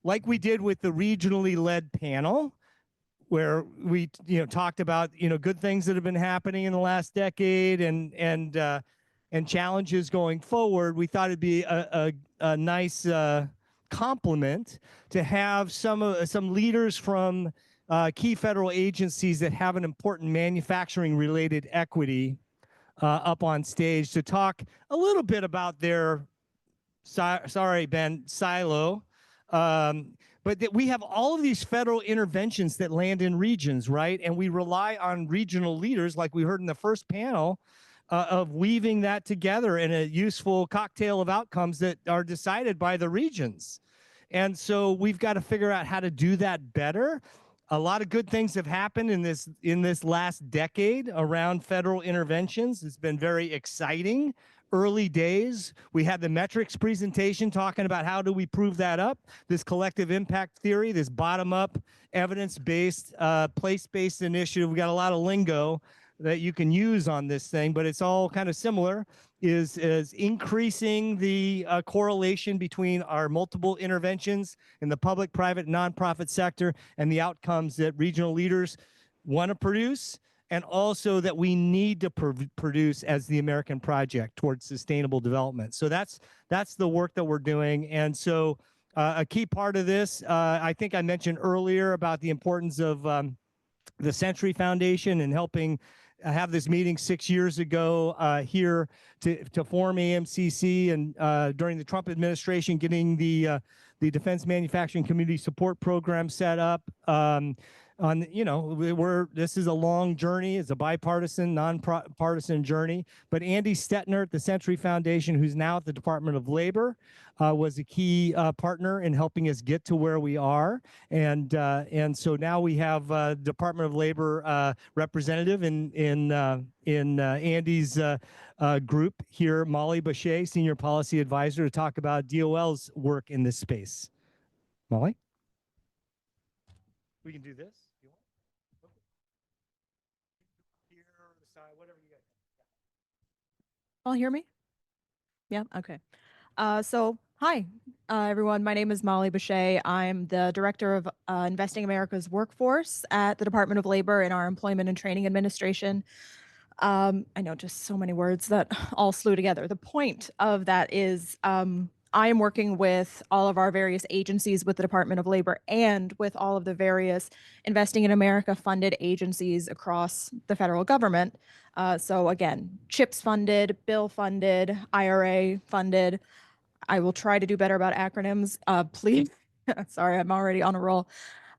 like we did with the regionally led panel, where we talked about good things that have been happening in the last decade and challenges going forward. We thought it'd be a nice complement to have some leaders from key federal agencies that have an important manufacturing related equity up on stage to talk a little bit about their sorry, Ben, silo. But that we have all of these federal interventions that land in regions, right? And we rely on regional leaders, like we heard in the first panel, of weaving that together in a useful cocktail of outcomes that are decided by the regions. And so we've got to figure out how to do that better. A lot of good things have happened in this last decade around federal interventions. It's been very exciting. Early days. We had the metrics presentation talking about how do we prove that up, this collective impact theory, this bottom-up, evidence-based, place-based initiative. We got a lot of lingo that you can use on this thing, but it's all kind of similar, is increasing the correlation between our multiple interventions in the public, private, nonprofit sector and the outcomes that regional leaders want to produce, and also that we need to produce as the American project towards sustainable development. So that's the work that we're doing. And so a key part of this, I think I mentioned earlier about the importance of the Century Foundation and helping have this meeting 6 years ago here to form AMCC, and during the Trump administration, getting the Defense Manufacturing Community Support Program set up. This is a long journey. It's a bipartisan, nonpartisan journey. But Andy Stettner at the Century Foundation, who's now at the Department of Labor, was a key partner in helping us get to where we are. And so now we have Department of Labor representative in Andy's group here, Molly Boucher, Senior Policy Advisor, to talk about DOL's work in this space. Molly? We can do this. You want? Okay. Here, the side, whatever you guys. All hear me? Yeah. Okay. So hi, everyone. My name is Molly Boucher. I'm the Director of Investing America's Workforce at the Department of Labor in our Employment and Training Administration. I know, just so many words that all slew together. The point of that is I am working with all of our various agencies with the Department of Labor and with all of the various Investing in America funded agencies across the federal government. So again, CHIPS funded, bill funded, IRA funded. I will try to do better about acronyms, please. Sorry, I'm already on a roll.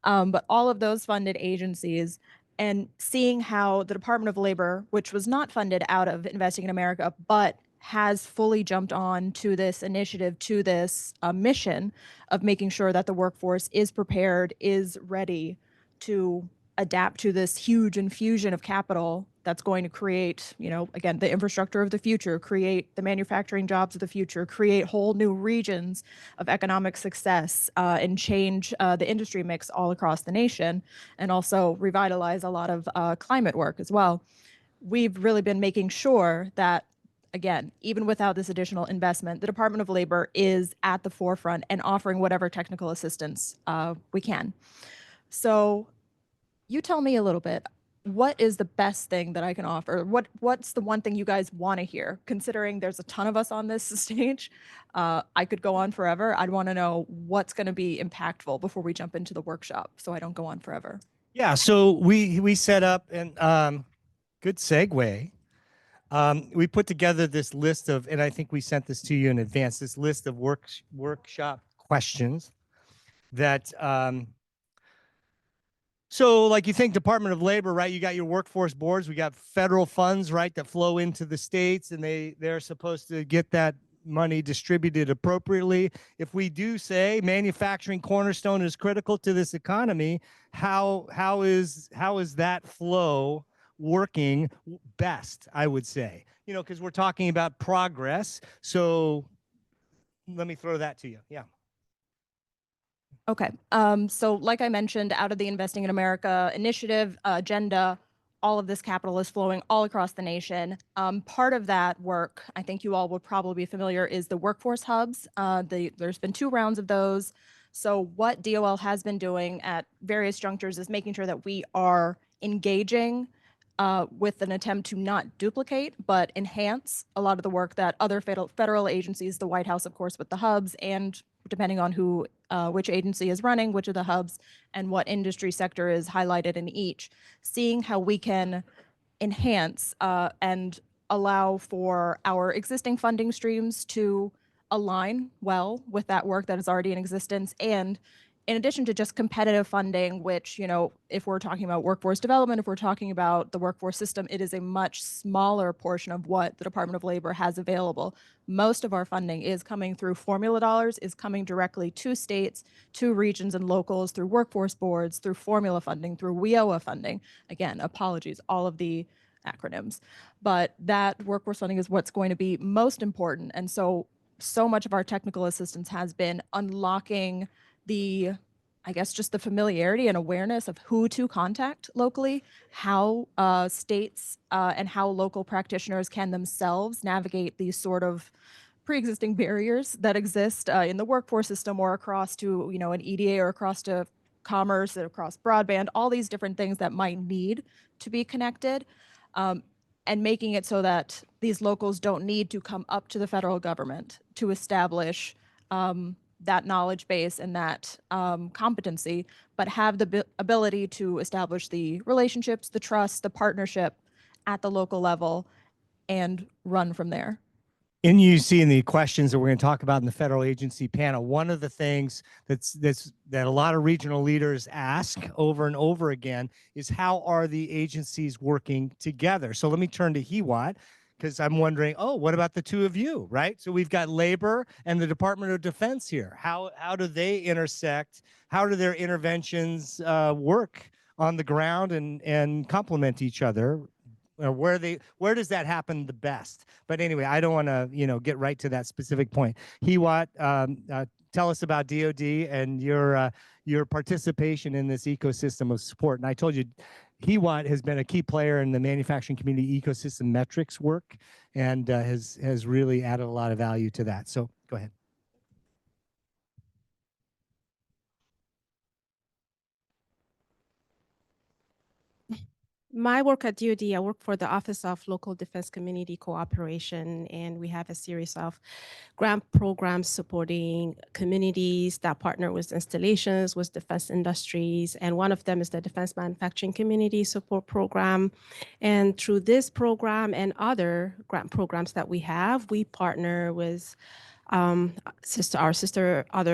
But all of those funded agencies, and seeing how the Department of Labor, which was not funded out of Investing in America, but has fully jumped on to this initiative, to this mission of making sure that the workforce is prepared, is ready to adapt to this huge infusion of capital that's going to create, again, the infrastructure of the future, create the manufacturing jobs of the future, create whole new regions of economic success, and change the industry mix all across the nation, and also revitalize a lot of climate work as well. We've really been making sure that, again, even without this additional investment, the Department of Labor is at the forefront and offering whatever technical assistance we can. So you tell me a little bit, what is the best thing that I can offer? What's the one thing you guys want to hear? Considering there's a ton of us on this stage, I could go on forever. I'd want to know what's going to be impactful before we jump into the workshop, so I don't go on forever. Yeah, so we set up, and good segue. We put together this list of, and I think we sent this to you in advance, this list of workshop questions that, so like you think Department of Labor, right? You got your workforce boards, we got federal funds, right, that flow into the states, and they're supposed to get that money distributed appropriately. If we do say manufacturing cornerstone is critical to this economy, how is that flow working best, I would say, because we're talking about progress. So let me throw that to you. Yeah. Okay. So like I mentioned, out of the Investing in America initiative agenda, all of this capital is flowing all across the nation. Part of that work, I think you all would probably be familiar, is the workforce hubs. There's been 2 rounds of those. So what DOL has been doing at various junctures is making sure that we are engaging with an attempt to not duplicate, but enhance a lot of the work that other federal agencies, the White House, of course, with the hubs, and depending on who, which agency is running, which of the hubs, and what industry sector is highlighted in each, seeing how we can enhance and allow for our existing funding streams to align well with that work that is already in existence. And in addition to just competitive funding, which, you know, if we're talking about workforce development, if we're talking about the workforce system, it is a much smaller portion of what the Department of Labor has available. Most of our funding is coming through formula dollars, is coming directly to states, to regions and locals, through workforce boards, through formula funding, through WIOA funding. Again, apologies, all of the acronyms. But that workforce funding is what's going to be most important. And so much of our technical assistance has been unlocking the, I guess, just the familiarity and awareness of who to contact locally, how states and how local practitioners can themselves navigate these sort of pre-existing barriers that exist in the workforce system or across to, you know, an EDA or across to commerce or across broadband, all these different things that might need to be connected. And making it so that these locals don't need to come up to the federal government to establish that knowledge base and that competency, but have the ability to establish the relationships, the trust, the partnership at the local level and run from there. In you seeing the questions that we're going to talk about in the federal agency panel, one of the things that a lot of regional leaders ask over and over again is how are the agencies working together? So let me turn to Hiwat, because I'm wondering, oh, what about the two of you, right? So we've got Labor and the Department of Defense here. How do they intersect? How do their interventions work on the ground and complement each other? Where does that happen the best? But anyway, I don't want to, you know, get right to that specific point. Hiwat, tell us about DoD and your participation in this ecosystem of support. And I told you, Hiwat has been a key player in the manufacturing community ecosystem metrics work and has really added a lot of value to that. So go ahead. My work at DoD, I work for the Office of Local Defense Community Cooperation, and we have a series of grant programs supporting communities that partner with installations, with defense industries, and one of them is the Defense Manufacturing Community Support Program. And through this program and other grant programs that we have, we partner with other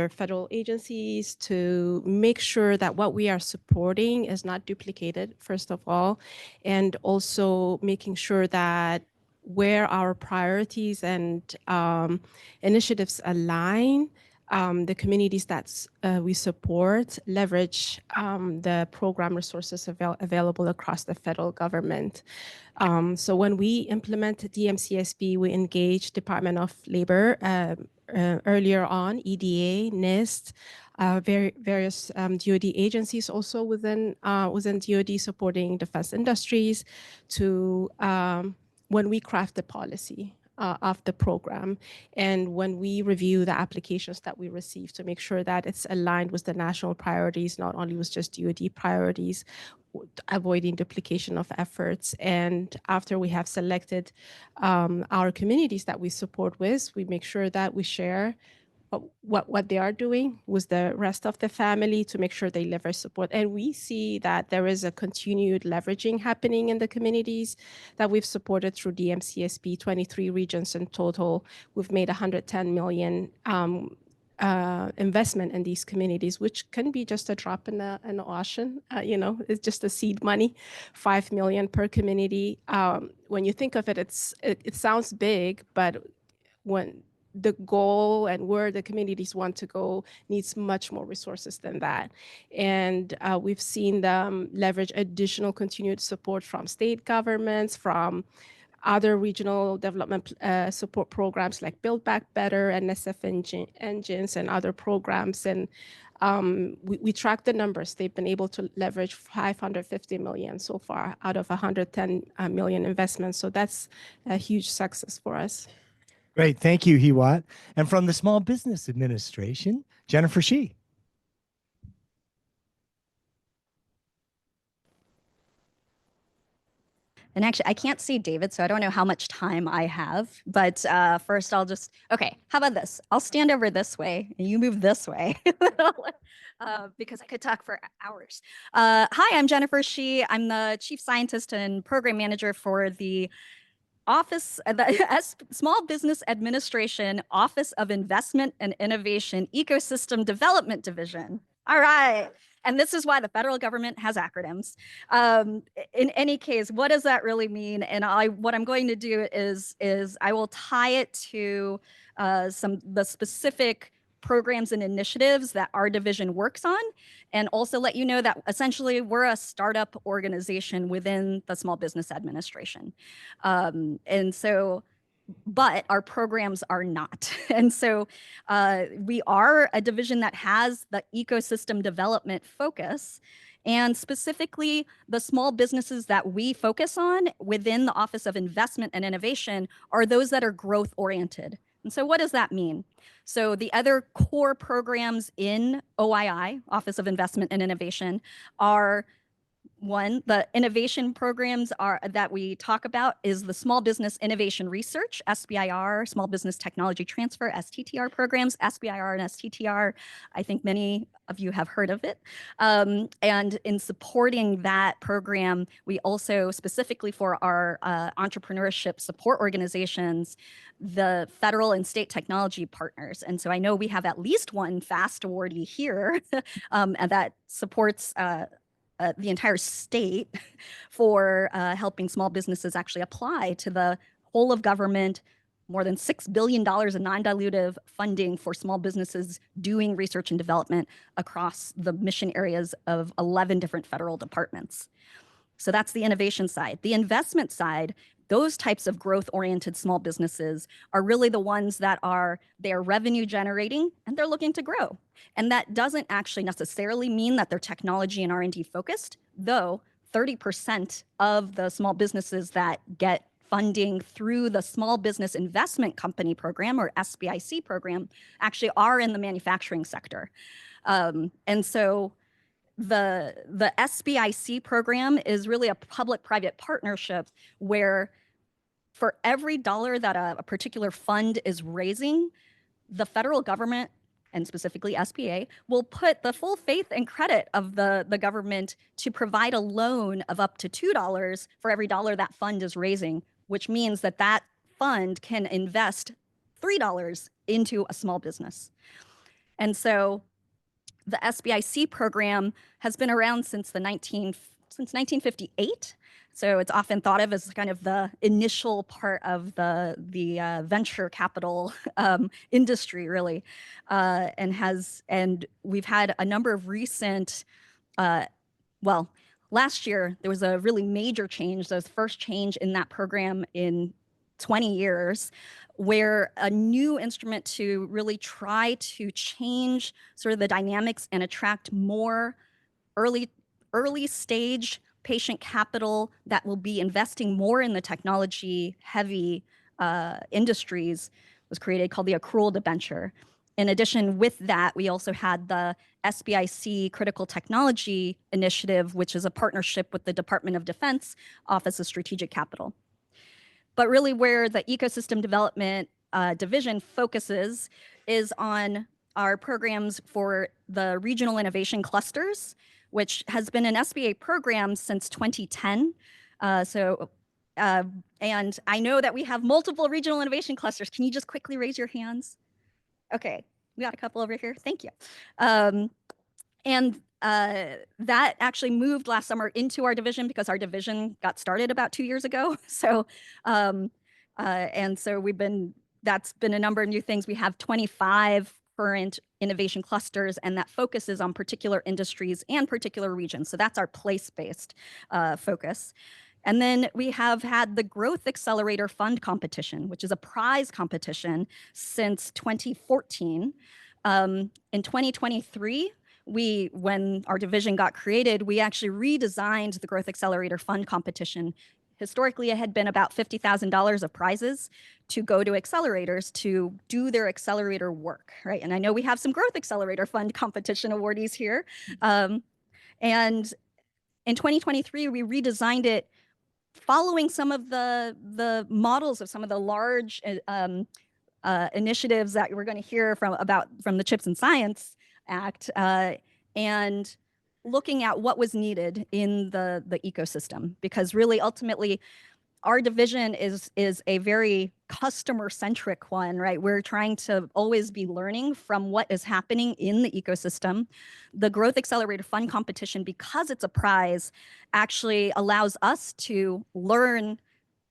federal agencies to make sure that what we are supporting is not duplicated, first of all, and also making sure that where our priorities and initiatives align, the communities that we support leverage the program resources available across the federal government. So when we implement DMCSB, we engage Department of Labor earlier on, EDA, NIST, various DoD agencies also within DoD supporting defense industries to when we craft the policy of the program and when we review the applications that we receive to make sure that it's aligned with the national priorities, not only with just DoD priorities, avoiding duplication of efforts. And after we have selected our communities that we support with, we make sure that we share what they are doing with the rest of the family to make sure they leverage support. And we see that there is a continued leveraging happening in the communities that we've supported through DMCSB, 23 regions in total. We've made 110 million investment in these communities, which can be just a drop in the ocean. You know, it's just a seed money, 5 million per community. When you think of it, it sounds big, but when the goal and where the communities want to go needs much more resources than that. And we've seen them leverage additional continued support from state governments, from other regional development support programs like Build Back Better and NSF engines and other programs. And we track the numbers. They've been able to leverage 550 million so far out of 110 million investments. So that's a huge success for us. Great. Thank you, Hiwat. And from the Small Business Administration, Jennifer Shih. And actually, I can't see David, so I don't know how much time I have. But first, okay, how about this? I'll stand over this way and you move this way because I could talk for hours. Hi, I'm Jennifer Shih. I'm the Chief Scientist and Program Manager for the Small Business Administration Office of Investment and Innovation Ecosystem Development Division. All right. And this is why the federal government has acronyms. In any case, what does that really mean? And what I'm going to do is I will tie it to the specific programs and initiatives that our division works on, and also let you know that essentially we're a startup organization within the Small Business Administration. But our programs are not. And so we are a division that has the ecosystem development focus. And specifically, the small businesses that we focus on within the Office of Investment and Innovation are those that are growth oriented. And so what does that mean? So the other core programs in OII, Office of Investment and Innovation, are one, the innovation programs that we talk about is the Small Business Innovation Research, SBIR, Small Business Technology Transfer, STTR programs, SBIR and STTR. I think many of you have heard of it. And in supporting that program, we also specifically for our entrepreneurship support organizations, the federal and state technology partners. And so I know we have at least one FAST awardee here and that supports the entire state for helping small businesses actually apply to the whole of government, more than $6 billion in non-dilutive funding for small businesses doing research and development across the mission areas of 11 different federal departments. So that's the innovation side. The investment side, those types of growth-oriented small businesses are really the ones that they're revenue generating and they're looking to grow. And that doesn't actually necessarily mean that they're technology and R&D focused, though 30% of the small businesses that get funding through the Small Business Investment Company program or SBIC program actually are in the manufacturing sector. And so the SBIC program is really a public-private partnership where for every dollar that a particular fund is raising, the federal government, and specifically SBA, will put the full faith and credit of the government to provide a loan of up to $2 for every dollar that fund is raising, which means that that fund can invest $3 into a small business. And so the SBIC program has been around since 1958. So it's often thought of as kind of the initial part of the venture capital industry, really, and we've had a number of recent. Last year there was a really major change. There was the first change in that program in 20 years, where a new instrument to really try to change sort of the dynamics and attract more early stage patient capital that will be investing more in the technology heavy industries was created, called the accrual debenture. In addition, with that, we also had the SBIC Critical Technology Initiative, which is a partnership with the Department of Defense Office of Strategic Capital. But really where the ecosystem development division focuses is on our programs for the regional innovation clusters, which has been an SBA program since 2010. And I know that we have multiple regional innovation clusters. Can you just quickly raise your hands? Okay, we got a couple over here. Thank you. That actually moved last summer into our division because our division got started about 2 years ago. So, that's been a number of new things. We have 25 current innovation clusters, and that focuses on particular industries and particular regions. So that's our place-based focus. And then we have had the Growth Accelerator Fund competition, which is a prize competition since 2014. In 2023, when our division got created, we actually redesigned the Growth Accelerator Fund competition. Historically, it had been about $50,000 of prizes to go to accelerators to do their accelerator work, right? And I know we have some Growth Accelerator Fund competition awardees here. And in 2023, we redesigned it following some of the models of some of the large initiatives that we're going to hear from the Chips and Science Act, and looking at what was needed in the ecosystem, because really ultimately our division is a very customer centric one, right? We're trying to always be learning from what is happening in the ecosystem. The Growth Accelerator Fund competition, because it's a prize, actually allows us to learn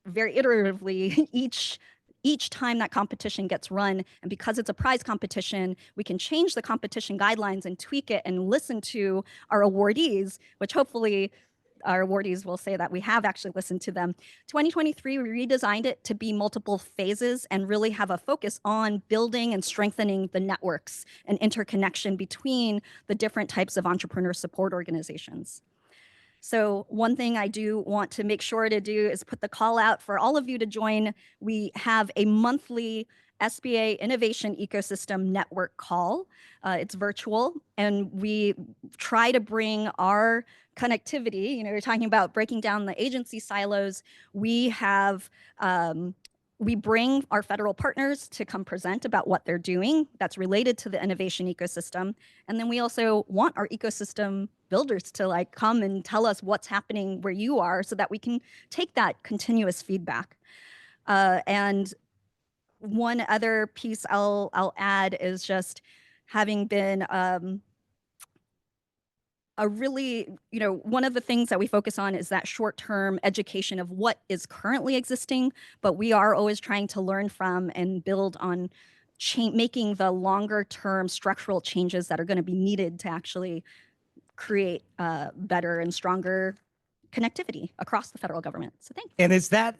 very iteratively each time that competition gets run. And because it's a prize competition, we can change the competition guidelines and tweak it and listen to our awardees, which hopefully our awardees will say that we have actually listened to them. 2023, we redesigned it to be multiple phases and really have a focus on building and strengthening the networks and interconnection between the different types of entrepreneur support organizations. So one thing I do want to make sure to do is put the call out for all of you to join. We have a monthly SBA Innovation Ecosystem Network call. It's virtual, and we try to bring our connectivity. You know, we're talking about breaking down the agency silos. We have we bring our federal partners to come present about what they're doing that's related to the innovation ecosystem. And then we also want our ecosystem builders to like come and tell us what's happening where you are so that we can take that continuous feedback. And one other piece I'll add is just having been a really, you know, one of the things that we focus on is that short-term education of what is currently existing, but we are always trying to learn from and build on making the longer-term structural changes that are going to be needed to actually create better and stronger connectivity across the federal government. So thanks. And it's that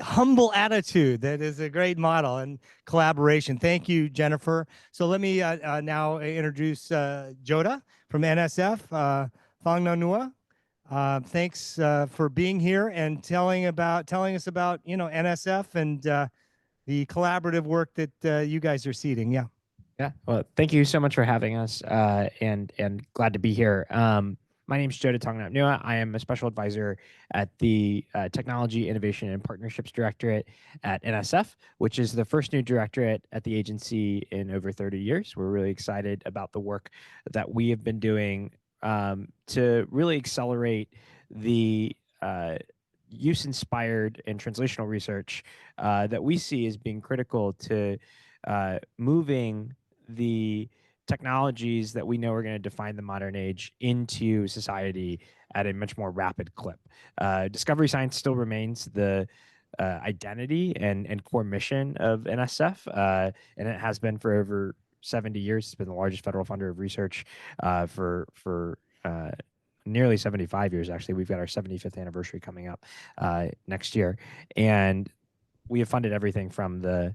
humble attitude that is a great model and collaboration. Thank you, Jennifer. So let me now introduce Joda from NSF, Thong No Nua. Thanks for being here and telling us about, you know, NSF and the collaborative work that you guys are seeding. Yeah. Yeah. Well, thank you so much for having us, and glad to be here. My name is Joda Thong No Nua. I am a special advisor at the Technology, Innovation, and Partnerships Directorate at NSF, which is the first new directorate at the agency in over 30 years. We're really excited about the work that we have been doing to really accelerate the use-inspired and translational research that we see as being critical to moving the technologies that we know are going to define the modern age into society at a much more rapid clip. Discovery science still remains the identity and core mission of NSF, and it has been for over 70 years. It's been the largest federal funder of research for nearly 75 years, actually. We've got our 75th anniversary coming up next year. And we have funded everything from the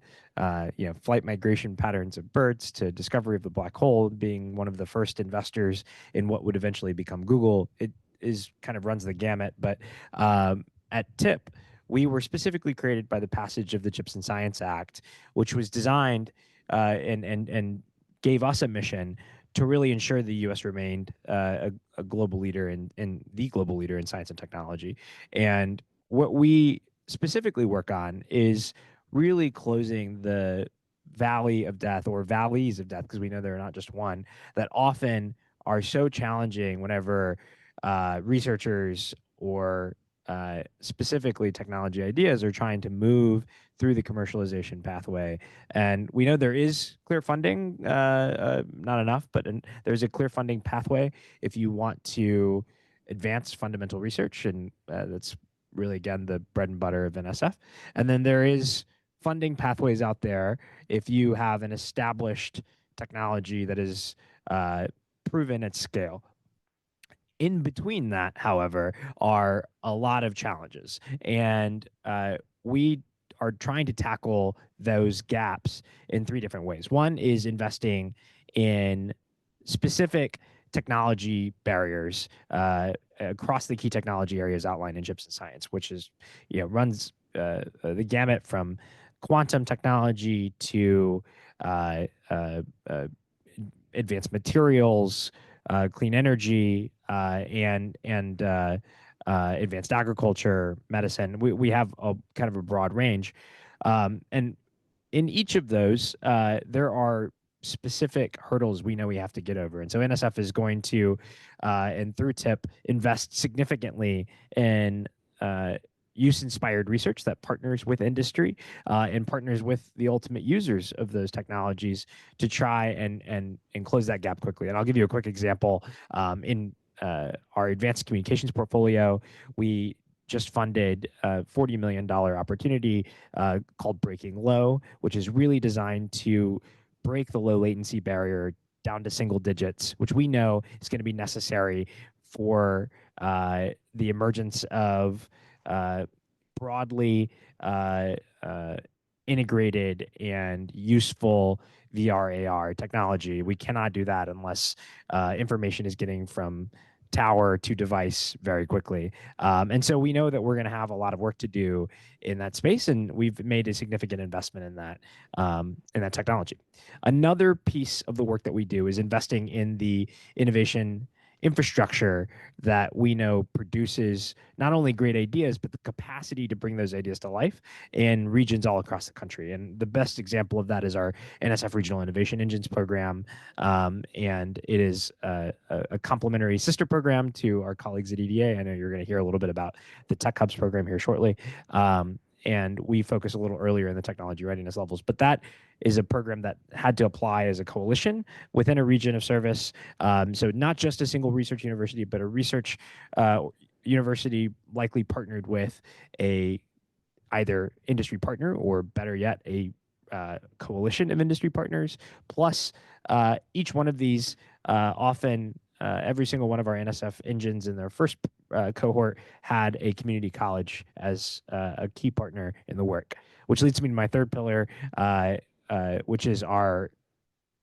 flight migration patterns of birds to discovery of the black hole, being one of the first investors in what would eventually become Google. It is kind of runs the gamut. But at TIP, we were specifically created by the passage of the Chips and Science Act, which was designed and gave us a mission to really ensure the U.S. remained a global leader in the global leader in science and technology. And what we specifically work on is really closing the valley of death, or valleys of death, because we know there are not just one, that often are so challenging whenever researchers or specifically technology ideas are trying to move through the commercialization pathway. And we know there is clear funding, not enough, but there's a clear funding pathway if you want to advance fundamental research, and that's really, again, the bread and butter of NSF. And then there is funding pathways out there if you have an established technology that is proven at scale. In between that, however, are a lot of challenges. And we are trying to tackle those gaps in 3 different ways. One is investing in specific technology barriers across the key technology areas outlined in Chips and Science, which is, runs the gamut from quantum technology to advanced materials, clean energy, and advanced agriculture, medicine. We have a kind of a broad range. And in each of those, there are specific hurdles we know we have to get over. And so NSF is going to, and through TIP, invest significantly in use-inspired research that partners with industry and partners with the ultimate users of those technologies to try and close that gap quickly. And I'll give you a quick example. In our advanced communications portfolio, we just funded a $40 million opportunity called Breaking Low, which is really designed to break the low latency barrier down to single digits, which we know is going to be necessary for the emergence of broadly integrated and useful VR AR technology. We cannot do that unless information is getting from tower to device very quickly. And so we know that we're going to have a lot of work to do in that space, and we've made a significant investment in that technology. Another piece of the work that we do is investing in the innovation infrastructure that we know produces not only great ideas, but the capacity to bring those ideas to life in regions all across the country. And the best example of that is our NSF Regional Innovation Engines program. And it is a complementary sister program to our colleagues at EDA. I know you're going to hear a little bit about the Tech Hubs program here shortly. And we focus a little earlier in the technology readiness levels. But that is a program that had to apply as a coalition within a region of service. So not just a single research university, but a research university likely partnered with a either industry partner or better yet, a coalition of industry partners. Plus each one of these often every single one of our NSF engines in their first cohort had a community college as a key partner in the work, which leads me to my third pillar, which is our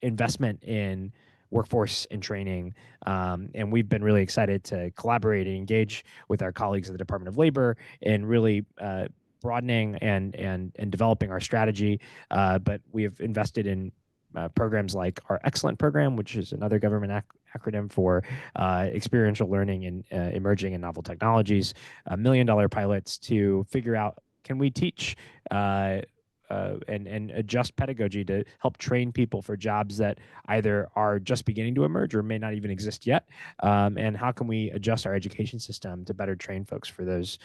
investment in workforce and training. And we've been really excited to collaborate and engage with our colleagues at the Department of Labor in really broadening and developing our strategy. But we have invested in programs like our Excellent program, which is another government acronym for experiential learning in emerging and novel technologies, $1 million pilots to figure out, can we teach and adjust pedagogy to help train people for jobs that either are just beginning to emerge or may not even exist yet, and how can we adjust our education system to better train folks for those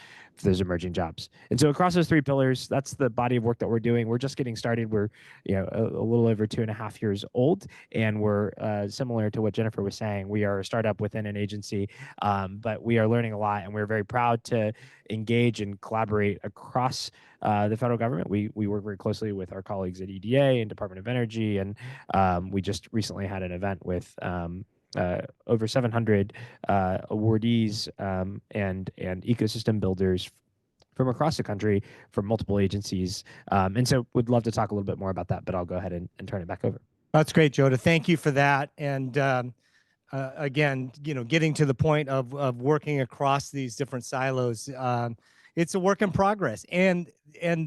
emerging jobs. And so across those three pillars, that's the body of work that we're doing. We're just getting started. We're a little over 2.5 years old, and we're similar to what Jennifer was saying. We are a startup within an agency, but we are learning a lot, and we're very proud to engage and collaborate across the federal government. We work very closely with our colleagues at EDA and Department of Energy, and we just recently had an event with over 700 awardees and ecosystem builders from across the country from multiple agencies. And so would love to talk a little bit more about that, but I'll go ahead and turn it back over. That's great, Joda. Thank you for that. And again, getting to the point of working across these different silos, it's a work in progress. And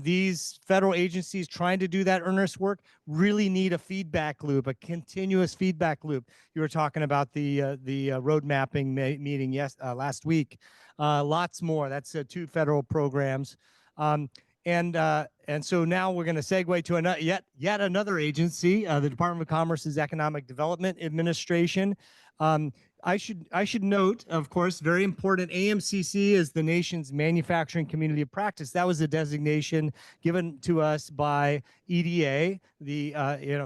these federal agencies trying to do that earnest work really need a feedback loop, a continuous feedback loop. You were talking about the road mapping meeting last week. Lots more. That's 2 federal programs. And so now we're going to segue to yet another agency, the Department of Commerce's Economic Development Administration. I should note, of course, very important, AMCC is the nation's manufacturing community of practice. That was a designation given to us by EDA,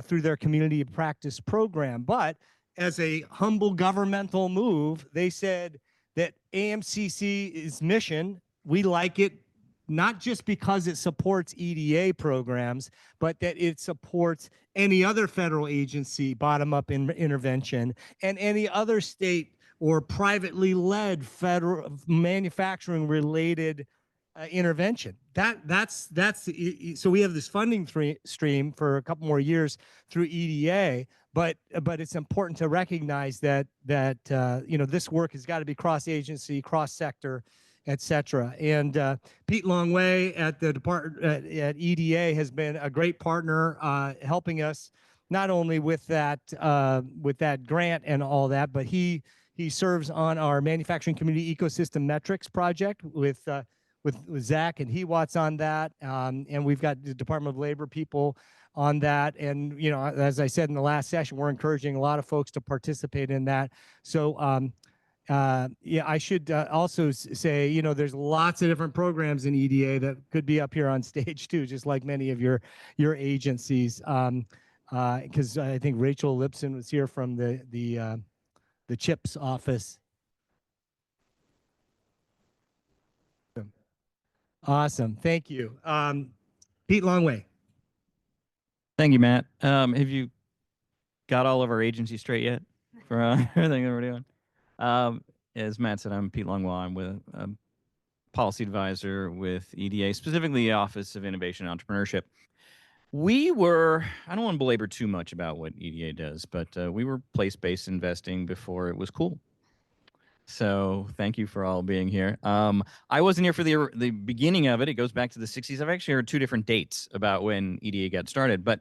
through their community of practice program. But as a humble governmental move, they said that AMCC's mission, we like it not just because it supports EDA programs, but that it supports any other federal agency bottom-up intervention and any other state or privately led federal manufacturing related intervention. So we have this funding stream for a couple more years through EDA, but it's important to recognize that this work has got to be cross-agency, cross-sector, et cetera. And Pete Longway at the department at EDA has been a great partner, helping us not only with that grant and all that, but he He serves on our manufacturing community ecosystem metrics project with Zach and Hewatts on that. And we've got the Department of Labor people on that. And, you know, as I said in the last session, we're encouraging a lot of folks to participate in that. So, yeah, I should also say, you know, there's lots of different programs in EDA that could be up here on stage too, just like many of your agencies. Because I think Rachel Lipson was here from the CHIPS office. Awesome, thank you. Pete Longway. Thank you, Matt. Have you got all of our agencies straight yet for everything that we're doing? As Matt said, I'm Pete Longwell. I'm with a policy advisor with EDA, specifically the Office of Innovation and Entrepreneurship. I don't want to belabor too much about what EDA does, but we were place-based investing before it was cool. So thank you for all being here. I wasn't here for the beginning of it. It goes back to the 60s. I've actually heard two different dates about when EDA got started, but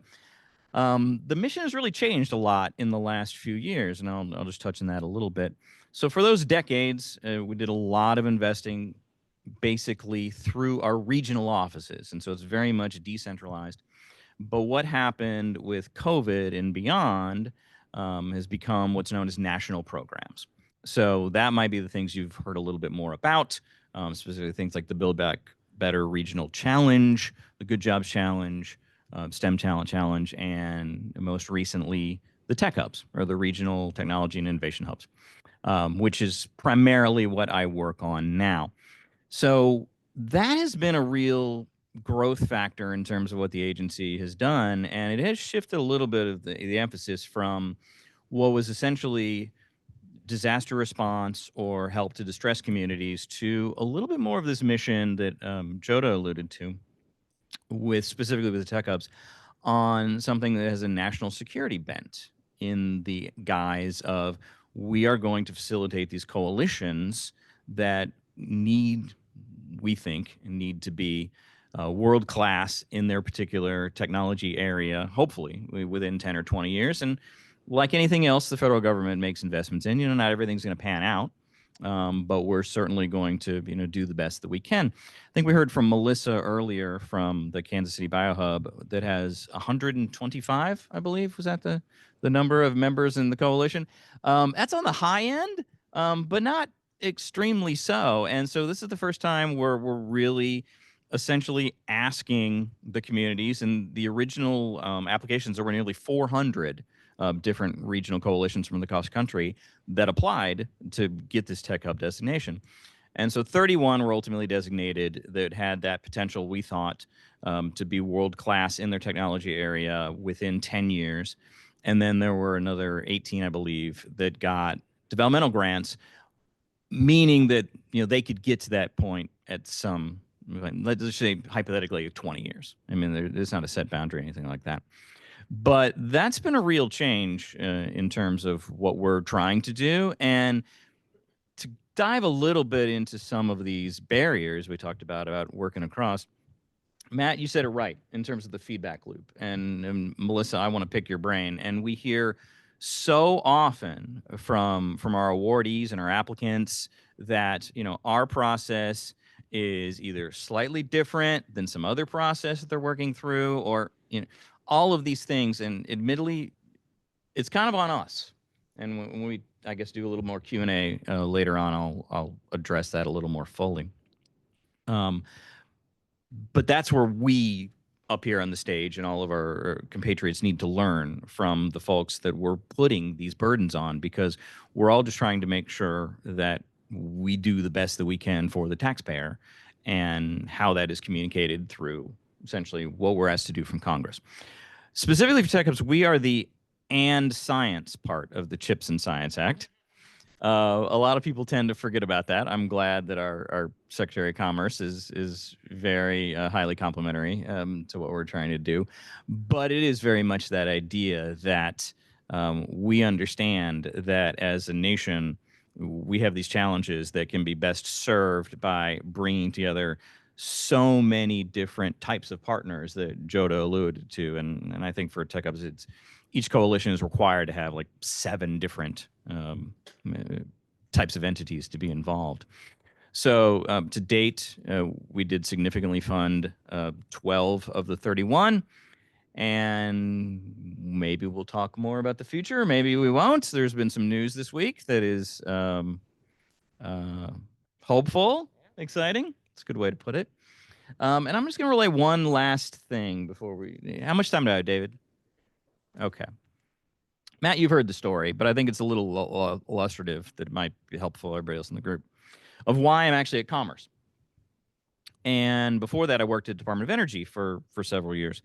the mission has really changed a lot in the last few years, and I'll just touch on that a little bit. So for those decades, we did a lot of investing basically through our regional offices, and so it's very much decentralized. But what happened with COVID and beyond has become what's known as national programs. So that might be the things you've heard a little bit more about, specifically things like the Build Back Better Regional Challenge, the Good Jobs Challenge, STEM Talent Challenge, and most recently the Tech Hubs, or the Regional Technology and Innovation Hubs, which is primarily what I work on now. So that has been a real growth factor in terms of what the agency has done, and it has shifted a little bit of the emphasis from what was essentially disaster response or help to distressed communities to a little bit more of this mission that Joda alluded to, specifically with the Tech Hubs, on something that has a national security bent, in the guise of we are going to facilitate these coalitions that we think need to be world class in their particular technology area, hopefully within 10 or 20 years. And like anything else the federal government makes investments in, not everything's going to pan out, but we're certainly going to do the best that we can. I think we heard from Melissa earlier from the Kansas City BioHub that has 125, I believe, was that the number of members in the coalition? That's on the high end, but not extremely so. And so this is the first time where we're really essentially asking the communities, and the original applications, there were nearly 400 different regional coalitions from across the country that applied to get this Tech Hub designation. And so 31 were ultimately designated that had that potential, we thought, to be world-class in their technology area within 10 years. And then there were another 18, I believe, that got developmental grants, meaning that they could get to that point at some, let's say hypothetically, 20 years. I mean, there's not a set boundary or anything like that. But that's been a real change in terms of what we're trying to do. And to dive a little bit into some of these barriers we talked about working across, Matt, you said it right in terms of the feedback loop. And Melissa, I want to pick your brain. And we hear so often from our awardees and our applicants that our process is either slightly different than some other process that they're working through, or all of these things. And admittedly, it's kind of on us. And when we, I guess, do a little more Q&A later on, I'll address that a little more fully. But that's where we up here on the stage and all of our compatriots need to learn from the folks that we're putting these burdens on, because we're all just trying to make sure that we do the best that we can for the taxpayer, and how that is communicated through essentially what we're asked to do from Congress. Specifically for Tech Hubs, we are the and science part of the CHIPS and Science Act. A lot of people tend to forget about that. I'm glad that our Secretary of Commerce is very highly complimentary to what we're trying to do. But it is very much that idea that we understand that as a nation, we have these challenges that can be best served by bringing together so many different types of partners that Joda alluded to. And I think for Tech Hubs, each coalition is required to have like 7 different types of entities to be involved. So to date, we did significantly fund 12 of the 31, and maybe we'll talk more about the future. Maybe we won't. There's been some news this week that is hopeful, exciting. It's a good way to put it. And I'm just going to relay one last thing before we. How much time do I have, David? Okay. Matt, you've heard the story, but I think it's a little illustrative that it might be helpful to everybody else in the group of why I'm actually at Commerce. And before that, I worked at Department of Energy for several years.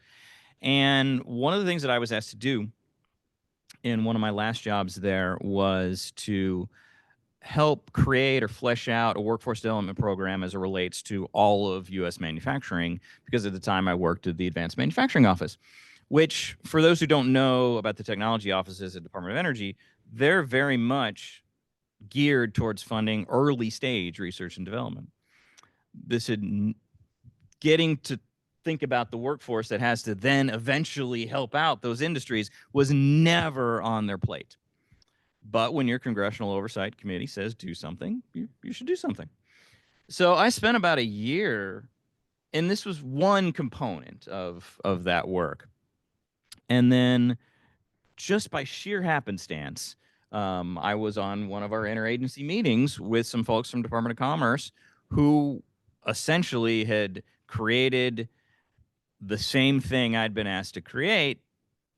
And one of the things that I was asked to do in one of my last jobs there was to help create or flesh out a workforce development program as it relates to all of U.S. manufacturing, because at the time I worked at the Advanced Manufacturing Office, which, for those who don't know about the technology offices at Department of Energy, they're very much geared towards funding early stage research and development. This is getting to think about the workforce that has to then eventually help out those industries was never on their plate. But when your congressional oversight committee says do something, you should do something. So I spent about a year, and this was one component of that work. And then just by sheer happenstance, I was on one of our interagency meetings with some folks from Department of Commerce who essentially had created the same thing I'd been asked to create,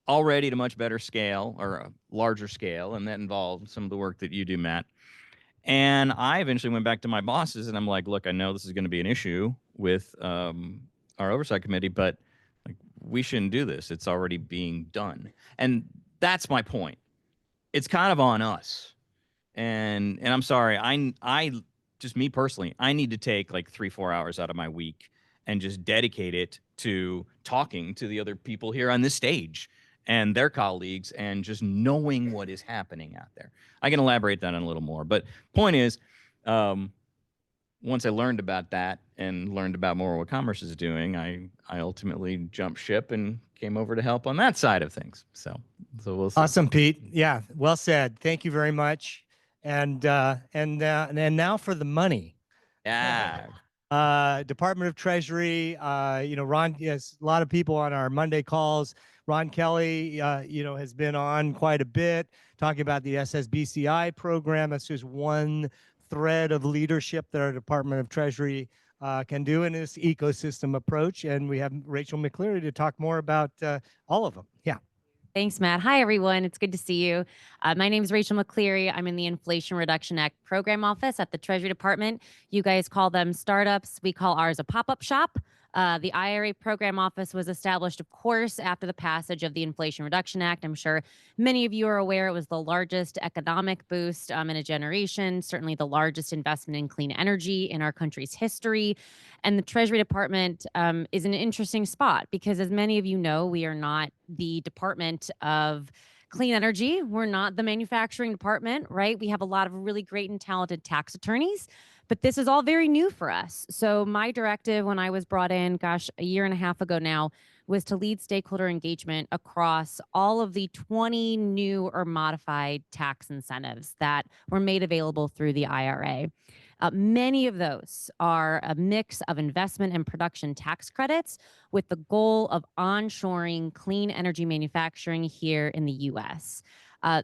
already at a much better scale or a larger scale, and that involved some of the work that you do, Matt. And I eventually went back to my bosses, and I'm like, look, I know this is going to be an issue with our oversight committee, but like, we shouldn't do this. It's already being done. And that's my point. It's kind of on us. And I'm sorry, I just, me personally, I need to take like 3-4 hours out of my week and just dedicate it to talking to the other people here on this stage and their colleagues and just knowing what is happening out there. I can elaborate that on a little more, but point is, once I learned about that and learned about more what Commerce is doing, I ultimately jumped ship and came over to help on that side of things. So we'll see. Awesome, Pete. Yeah, well said. Thank you very much. And now for the money. Yeah. Department of Treasury, Ron, yes, a lot of people on our Monday calls. Ron Kelly, has been on quite a bit talking about the SSBCI program. That's just one thread of leadership that our Department of Treasury can do in this ecosystem approach. And we have Rachel McCleary to talk more about all of them. Yeah. Thanks, Matt. Hi, everyone. It's good to see you. My name is Rachel McCleary. I'm in the Inflation Reduction Act Program Office at the Treasury Department. You guys call them startups. We call ours a pop-up shop. The IRA Program Office was established, of course, after the passage of the Inflation Reduction Act. I'm sure many of you are aware it was the largest economic boost in a generation, certainly the largest investment in clean energy in our country's history. And the Treasury Department is an interesting spot because, as many of you know, we are not the Department of Clean Energy. We're not the manufacturing department, right? We have a lot of really great and talented tax attorneys, but this is all very new for us. So my directive when I was brought in, a year and a half ago now, was to lead stakeholder engagement across all of the 20 new or modified tax incentives that were made available through the IRA. Many of those are a mix of investment and production tax credits with the goal of onshoring clean energy manufacturing here in the U.S.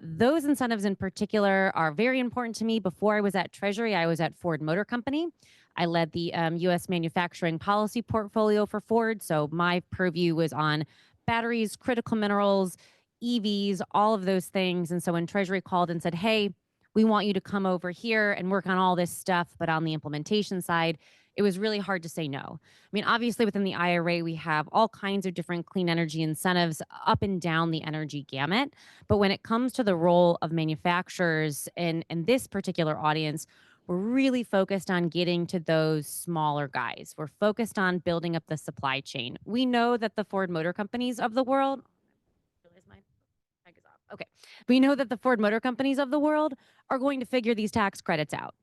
Those incentives in particular are very important to me. Before I was at Treasury, I was at Ford Motor Company. I led the U.S. manufacturing policy portfolio for Ford. So my purview was on batteries, critical minerals, EVs, all of those things. And so when Treasury called and said, hey, we want you to come over here and work on all this stuff, but on the implementation side, it was really hard to say no. I mean, obviously within the IRA, we have all kinds of different clean energy incentives up and down the energy gamut. But when it comes to the role of manufacturers in this particular audience, we're really focused on getting to those smaller guys. We're focused on building up the supply chain. We know that the Ford Motor Companies of the world, okay. We know that the Ford Motor Companies of the world are going to figure these tax credits out.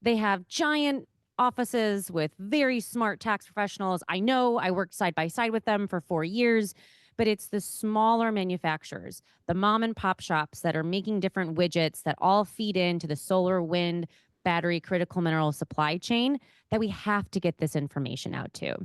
They have giant offices with very smart tax professionals. I know, I worked side by side with them for 4 years. but it's the smaller manufacturers, the mom and pop shops that are making different widgets that all feed into the solar, wind, battery, critical mineral supply chain that we have to get this information out to.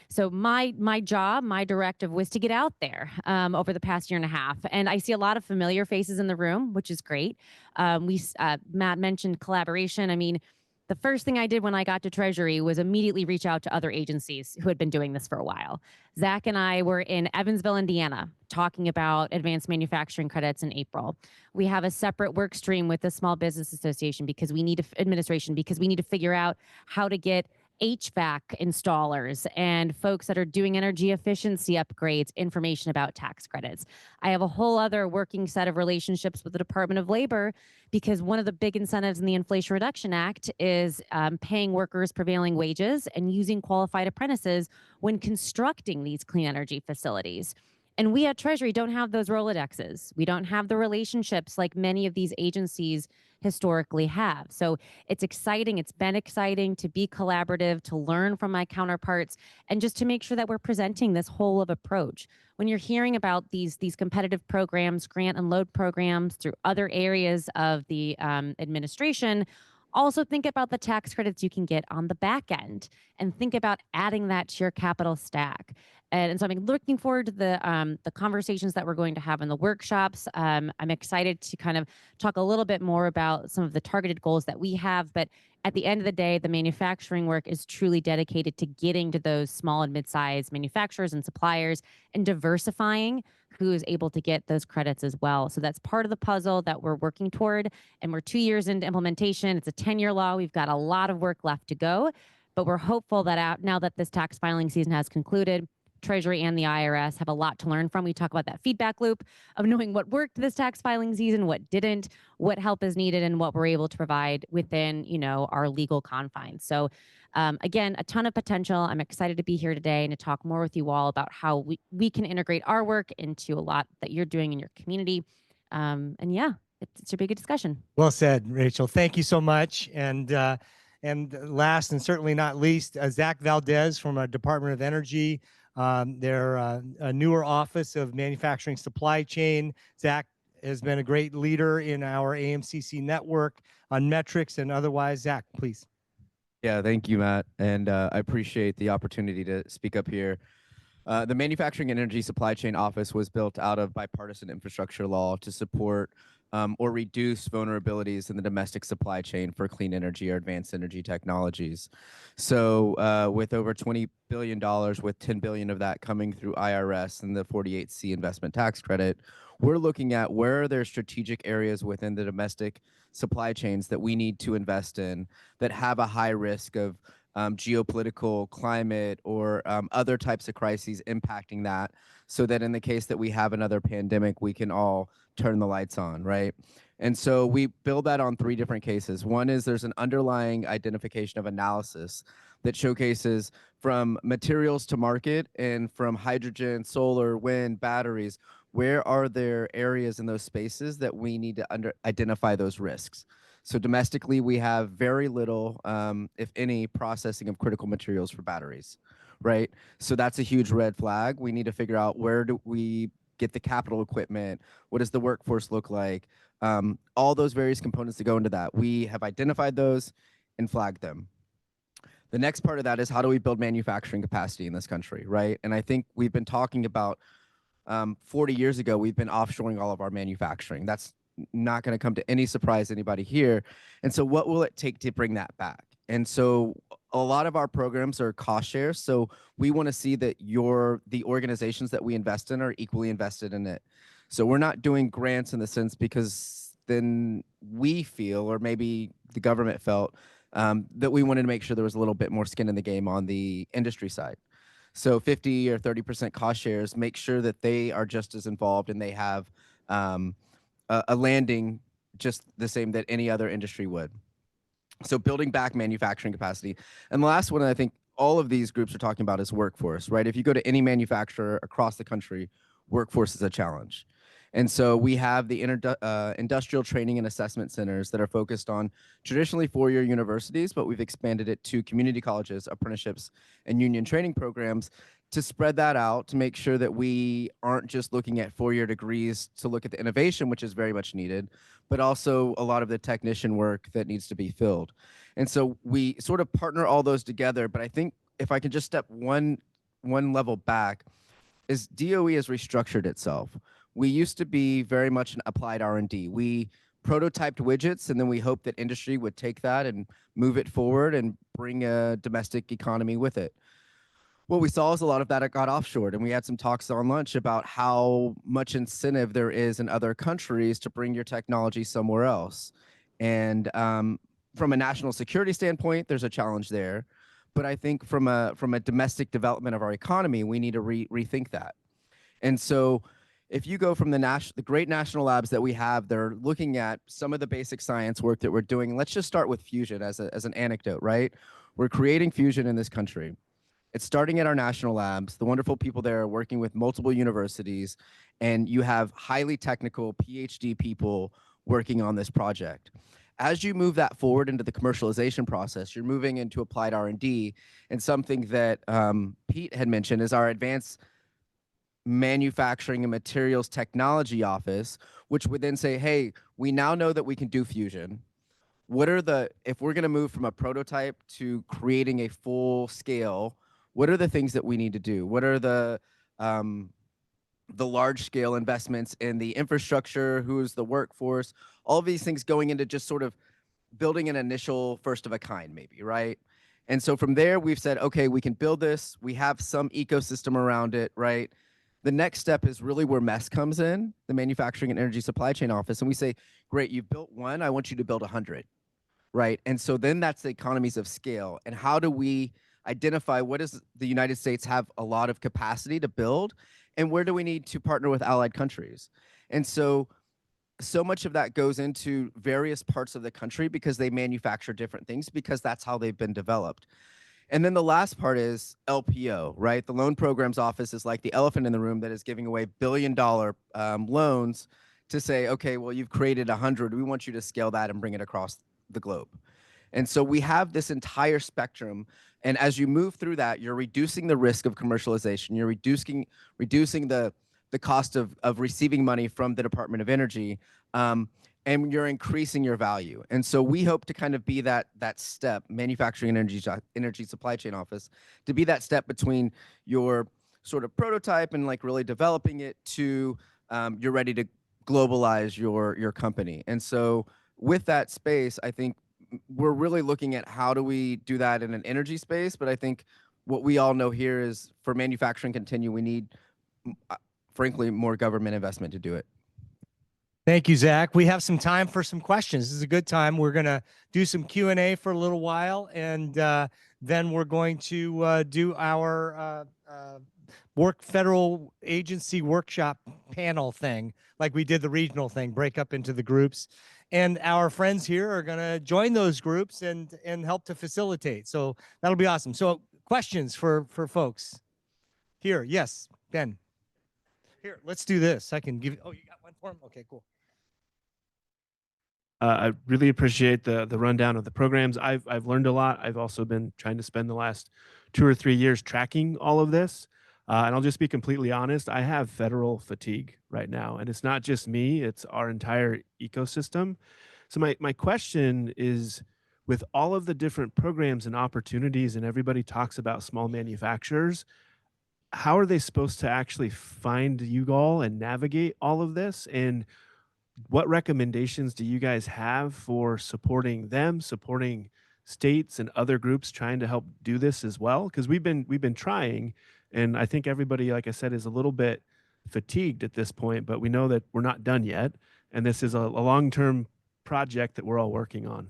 So my job, my directive was to get out there over the past year and a half, and I see a lot of familiar faces in the room, which is great. Matt mentioned collaboration. I mean, the first thing I did when I got to Treasury was immediately reach out to other agencies who had been doing this for a while. Zach and I were in Evansville, Indiana, talking about advanced manufacturing credits in April. We have a separate work stream with the Small Business Association because we need administration because we need to figure out how to get HVAC installers and folks that are doing energy efficiency upgrades information about tax credits. I have a whole other working set of relationships with the Department of Labor because one of the big incentives in the Inflation Reduction Act is paying workers prevailing wages and using qualified apprentices when constructing these clean energy facilities. And we at Treasury don't have those Rolodexes. We don't have the relationships like many of these agencies historically have. So it's exciting. It's been exciting to be collaborative, to learn from my counterparts, and just to make sure that we're presenting this whole of approach. When you're hearing about these competitive programs, grant and load programs through other areas of the administration, also think about the tax credits you can get on the back end and think about adding that to your capital stack. And so I'm looking forward to the conversations that we're going to have in the workshops. I'm excited to kind of talk a little bit more about some of the targeted goals that we have. But at the end of the day, the manufacturing work is truly dedicated to getting to those small and mid-sized manufacturers and suppliers and diversifying who is able to get those credits as well. So that's part of the puzzle that we're working toward. And we're 2 years into implementation. It's a 10-year law. We've got a lot of work left to go. But we're hopeful that now that this tax filing season has concluded, Treasury and the IRS have a lot to learn from. We talk about that feedback loop of knowing what worked this tax filing season, what didn't, what help is needed, and what we're able to provide within, our legal confines. So again, a ton of potential. I'm excited to be here today and to talk more with you all about how we can integrate our work into a lot that you're doing in your community. And yeah, it should be a good discussion. Well said, Rachel. Thank you so much. And last and certainly not least, Zach Valdez from our Department of Energy. They're a newer office of manufacturing supply chain. Zach has been a great leader in our AMCC network on metrics and otherwise. Zach, please. Yeah, thank you, Matt. And I appreciate the opportunity to speak up here. The Manufacturing and Energy Supply Chain Office was built out of bipartisan infrastructure law to support or reduce vulnerabilities in the domestic supply chain for clean energy or advanced energy technologies. So with over $20 billion, with $10 billion of that coming through IRS and the 48C investment tax credit, we're looking at where are there strategic areas within the domestic supply chains that we need to invest in that have a high risk of geopolitical, climate, or other types of crises impacting that, so that in the case that we have another pandemic, we can all turn the lights on, right? And so we build that on 3 different cases. One is there's an underlying identification of analysis that showcases from materials to market and from hydrogen, solar, wind, batteries, where are there areas in those spaces that we need to identify those risks. So domestically, we have very little, if any, processing of critical materials for batteries, right? So that's a huge red flag. We need to figure out where do we get the capital equipment? What does the workforce look like? All those various components that go into that. We have identified those and flagged them. The next part of that is how do we build manufacturing capacity in this country, right? And I think we've been talking about 40 years ago, we've been offshoring all of our manufacturing. That's not going to come to any surprise to anybody here. And so what will it take to bring that back? And so a lot of our programs are cost share. So we want to see that the organizations that we invest in are equally invested in it. So we're not doing grants in the sense because then we feel, or maybe the government felt, that we wanted to make sure there was a little bit more skin in the game on the industry side. So 50 or 30% cost shares, make sure that they are just as involved and they have a landing just the same that any other industry would. So building back manufacturing capacity. And the last one I think all of these groups are talking about is workforce, right? If you go to any manufacturer across the country, workforce is a challenge. And so we have the industrial training and assessment centers that are focused on traditionally four-year universities, but we've expanded it to community colleges, apprenticeships, and union training programs to spread that out, to make sure that we aren't just looking at four-year degrees to look at the innovation, which is very much needed, but also a lot of the technician work that needs to be filled. And so we sort of partner all those together. But I think if I can just step one level back, is DOE has restructured itself. We used to be very much an applied R&D. We prototyped widgets, and then we hoped that industry would take that and move it forward and bring a domestic economy with it. What we saw is a lot of that got offshored, and we had some talks on lunch about how much incentive there is in other countries to bring your technology somewhere else. And from a national security standpoint, there's a challenge there. But I think from a domestic development of our economy, we need to rethink that. And so if you go from the great national labs that we have, they're looking at some of the basic science work that we're doing. Let's just start with fusion as an anecdote, right? We're creating fusion in this country. It's starting at our national labs. The wonderful people there are working with multiple universities, and you have highly technical PhD people working on this project. As you move that forward into the commercialization process, you're moving into applied R&D, and something that Pete had mentioned is our advanced manufacturing and materials technology office, which would then say, hey, we now know that we can do fusion. If we're going to move from a prototype to creating a full scale, what are the things that we need to do? What are the large scale investments in the infrastructure? Who's the workforce? All of these things going into just sort of building an initial first of a kind, maybe, right? And so from there, we've said, okay, we can build this. We have some ecosystem around it, right? The next step is really where MES comes in, the Manufacturing and Energy Supply Chain Office. And we say, great, you've built one, I want you to build 100, right? And so then that's the economies of scale. And how do we identify what does the United States have a lot of capacity to build, and where do we need to partner with allied countries? And so much of that goes into various parts of the country because they manufacture different things, because that's how they've been developed. And then the last part is LPO, right? The Loan Programs Office is like the elephant in the room that is giving away billion-dollar loans to say, okay, well, you've created 100. We want you to scale that and bring it across the globe. And so we have this entire spectrum. And as you move through that, you're reducing the risk of commercialization. You're reducing the cost of receiving money from the Department of Energy, and you're increasing your value. And so we hope to kind of be that step, Manufacturing and Energy Supply Chain Office, to be that step between your sort of prototype and like really developing it to you're ready to globalize your company. And so with that space, I think we're really looking at how do we do that in an energy space. But I think what we all know here is for manufacturing continue, we need, frankly, more government investment to do it. Thank you, Zach. We have some time for some questions. This is a good time. We're going to do some Q&A for a little while, and then we're going to do our federal agency workshop panel thing, like we did the regional thing, break up into the groups. And our friends here are going to join those groups and help to facilitate. So that'll be awesome. So questions for folks here. Yes, Ben. Here, let's do this. I can give you, oh, you got one for him? Okay, cool. I really appreciate the rundown of the programs. I've learned a lot. I've also been trying to spend the last 2 or 3 years tracking all of this. And I'll just be completely honest, I have federal fatigue right now. And it's not just me, it's our entire ecosystem. So my question is, with all of the different programs and opportunities, and everybody talks about small manufacturers, how are they supposed to actually find you all and navigate all of this? And what recommendations do you guys have for supporting them, supporting states and other groups trying to help do this as well? Because we've been trying, and I think everybody, like I said, is a little bit fatigued at this point, but we know that we're not done yet. And this is a long-term project that we're all working on.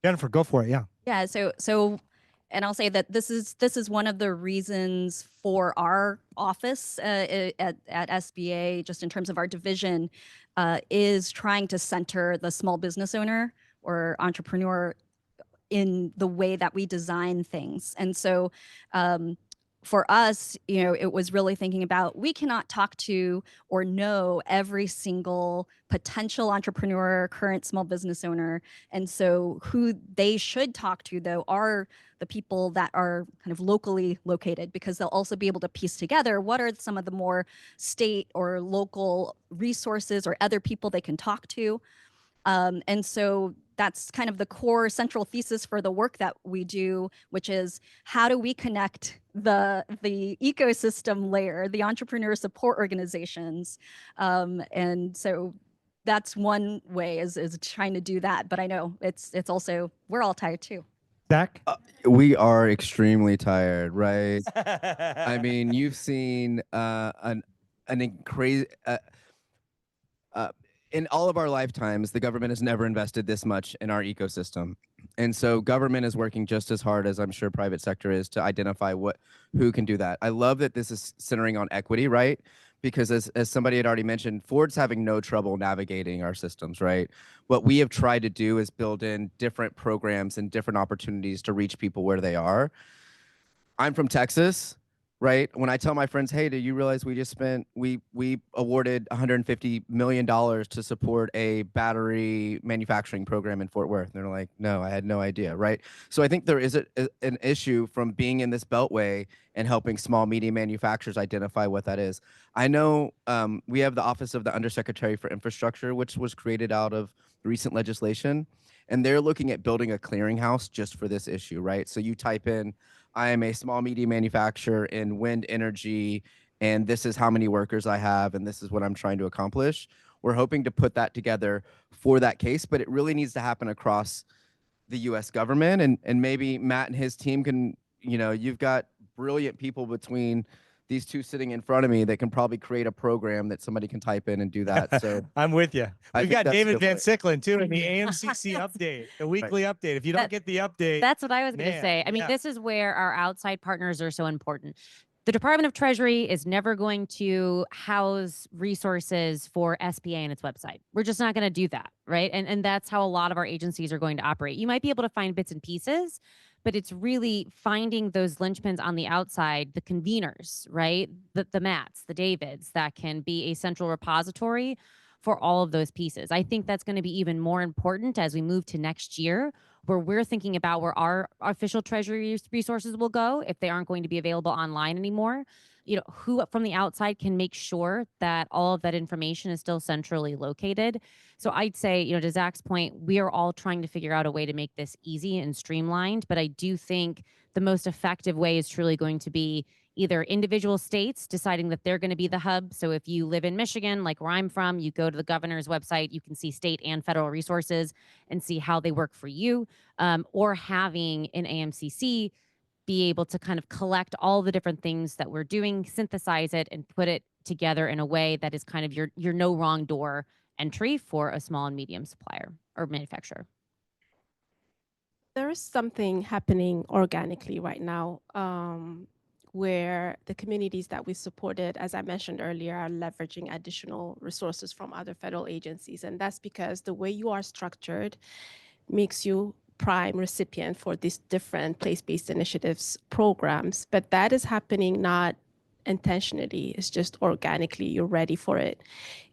Jennifer, go for it. Yeah. Yeah. So, and I'll say that this is one of the reasons for our office at SBA, just in terms of our division, is trying to center the small business owner or entrepreneur in the way that we design things. And so for us, it was really thinking about, we cannot talk to or know every single potential entrepreneur, current small business owner. And so who they should talk to, though, are the people that are kind of locally located, because they'll also be able to piece together what are some of the more state or local resources or other people they can talk to. And so that's kind of the core central thesis for the work that we do, which is, how do we connect the ecosystem layer, the entrepreneur support organizations? And so that's one way, is trying to do that. But I know it's also, we're all tired too. Zach? We are extremely tired, right? I mean, you've seen an crazy. In all of our lifetimes, the government has never invested this much in our ecosystem. And so government is working just as hard as I'm sure private sector is to identify who can do that. I love that this is centering on equity, right? Because as somebody had already mentioned, Ford's having no trouble navigating our systems, right? What we have tried to do is build in different programs and different opportunities to reach people where they are. I'm from Texas. Right. When I tell my friends, hey, do you realize we awarded $150 million to support a battery manufacturing program in Fort Worth? And they're like, no, I had no idea. Right. So I think there is an issue from being in this beltway and helping small, medium manufacturers identify what that is. I know we have the Office of the Undersecretary for Infrastructure, which was created out of recent legislation. And they're looking at building a clearinghouse just for this issue. Right. So you type in, I am a small medium manufacturer in wind energy, and this is how many workers I have, and this is what I'm trying to accomplish. We're hoping to put that together for that case, but it really needs to happen across the US government, and maybe Matt and his team can, you've got brilliant people between these two sitting in front of me that can probably create a program that somebody can type in and do that. So I'm with you. I We think got that's David good Van for Sicklen too in the AMCC update, the weekly update. If you don't get the update, That's what I was going to man, say. I mean, this is where our outside partners are so important. The Department of Treasury is never going to house resources for SBA and its website. We're just not going to do that, right? And that's how a lot of our agencies are going to operate. You might be able to find bits and pieces, but it's really finding those linchpins on the outside, the conveners, right? The Matts, the Davids, that can be a central repository for all of those pieces. I think that's going to be even more important as we move to next year, where we're thinking about where our official Treasury resources will go if they aren't going to be available online anymore. Who from the outside can make sure that all of that information is still centrally located. So I'd say, to Zach's point, we are all trying to figure out a way to make this easy and streamlined. But I do think the most effective way is truly going to be either individual states deciding that they're going to be the hub. So if you live in Michigan, like where I'm from, you go to the governor's website, you can see state and federal resources and see how they work for you, or having an AMCC be able to kind of collect all the different things that we're doing, synthesize it, and put it together in a way that is kind of your no wrong door entry for a small and medium supplier or manufacturer. There is something happening organically right now, where the communities that we supported, as I mentioned earlier, are leveraging additional resources from other federal agencies. And that's because the way you are structured makes you prime recipient for these different place-based initiatives programs. But that is happening not intentionally, it's just organically, you're ready for it.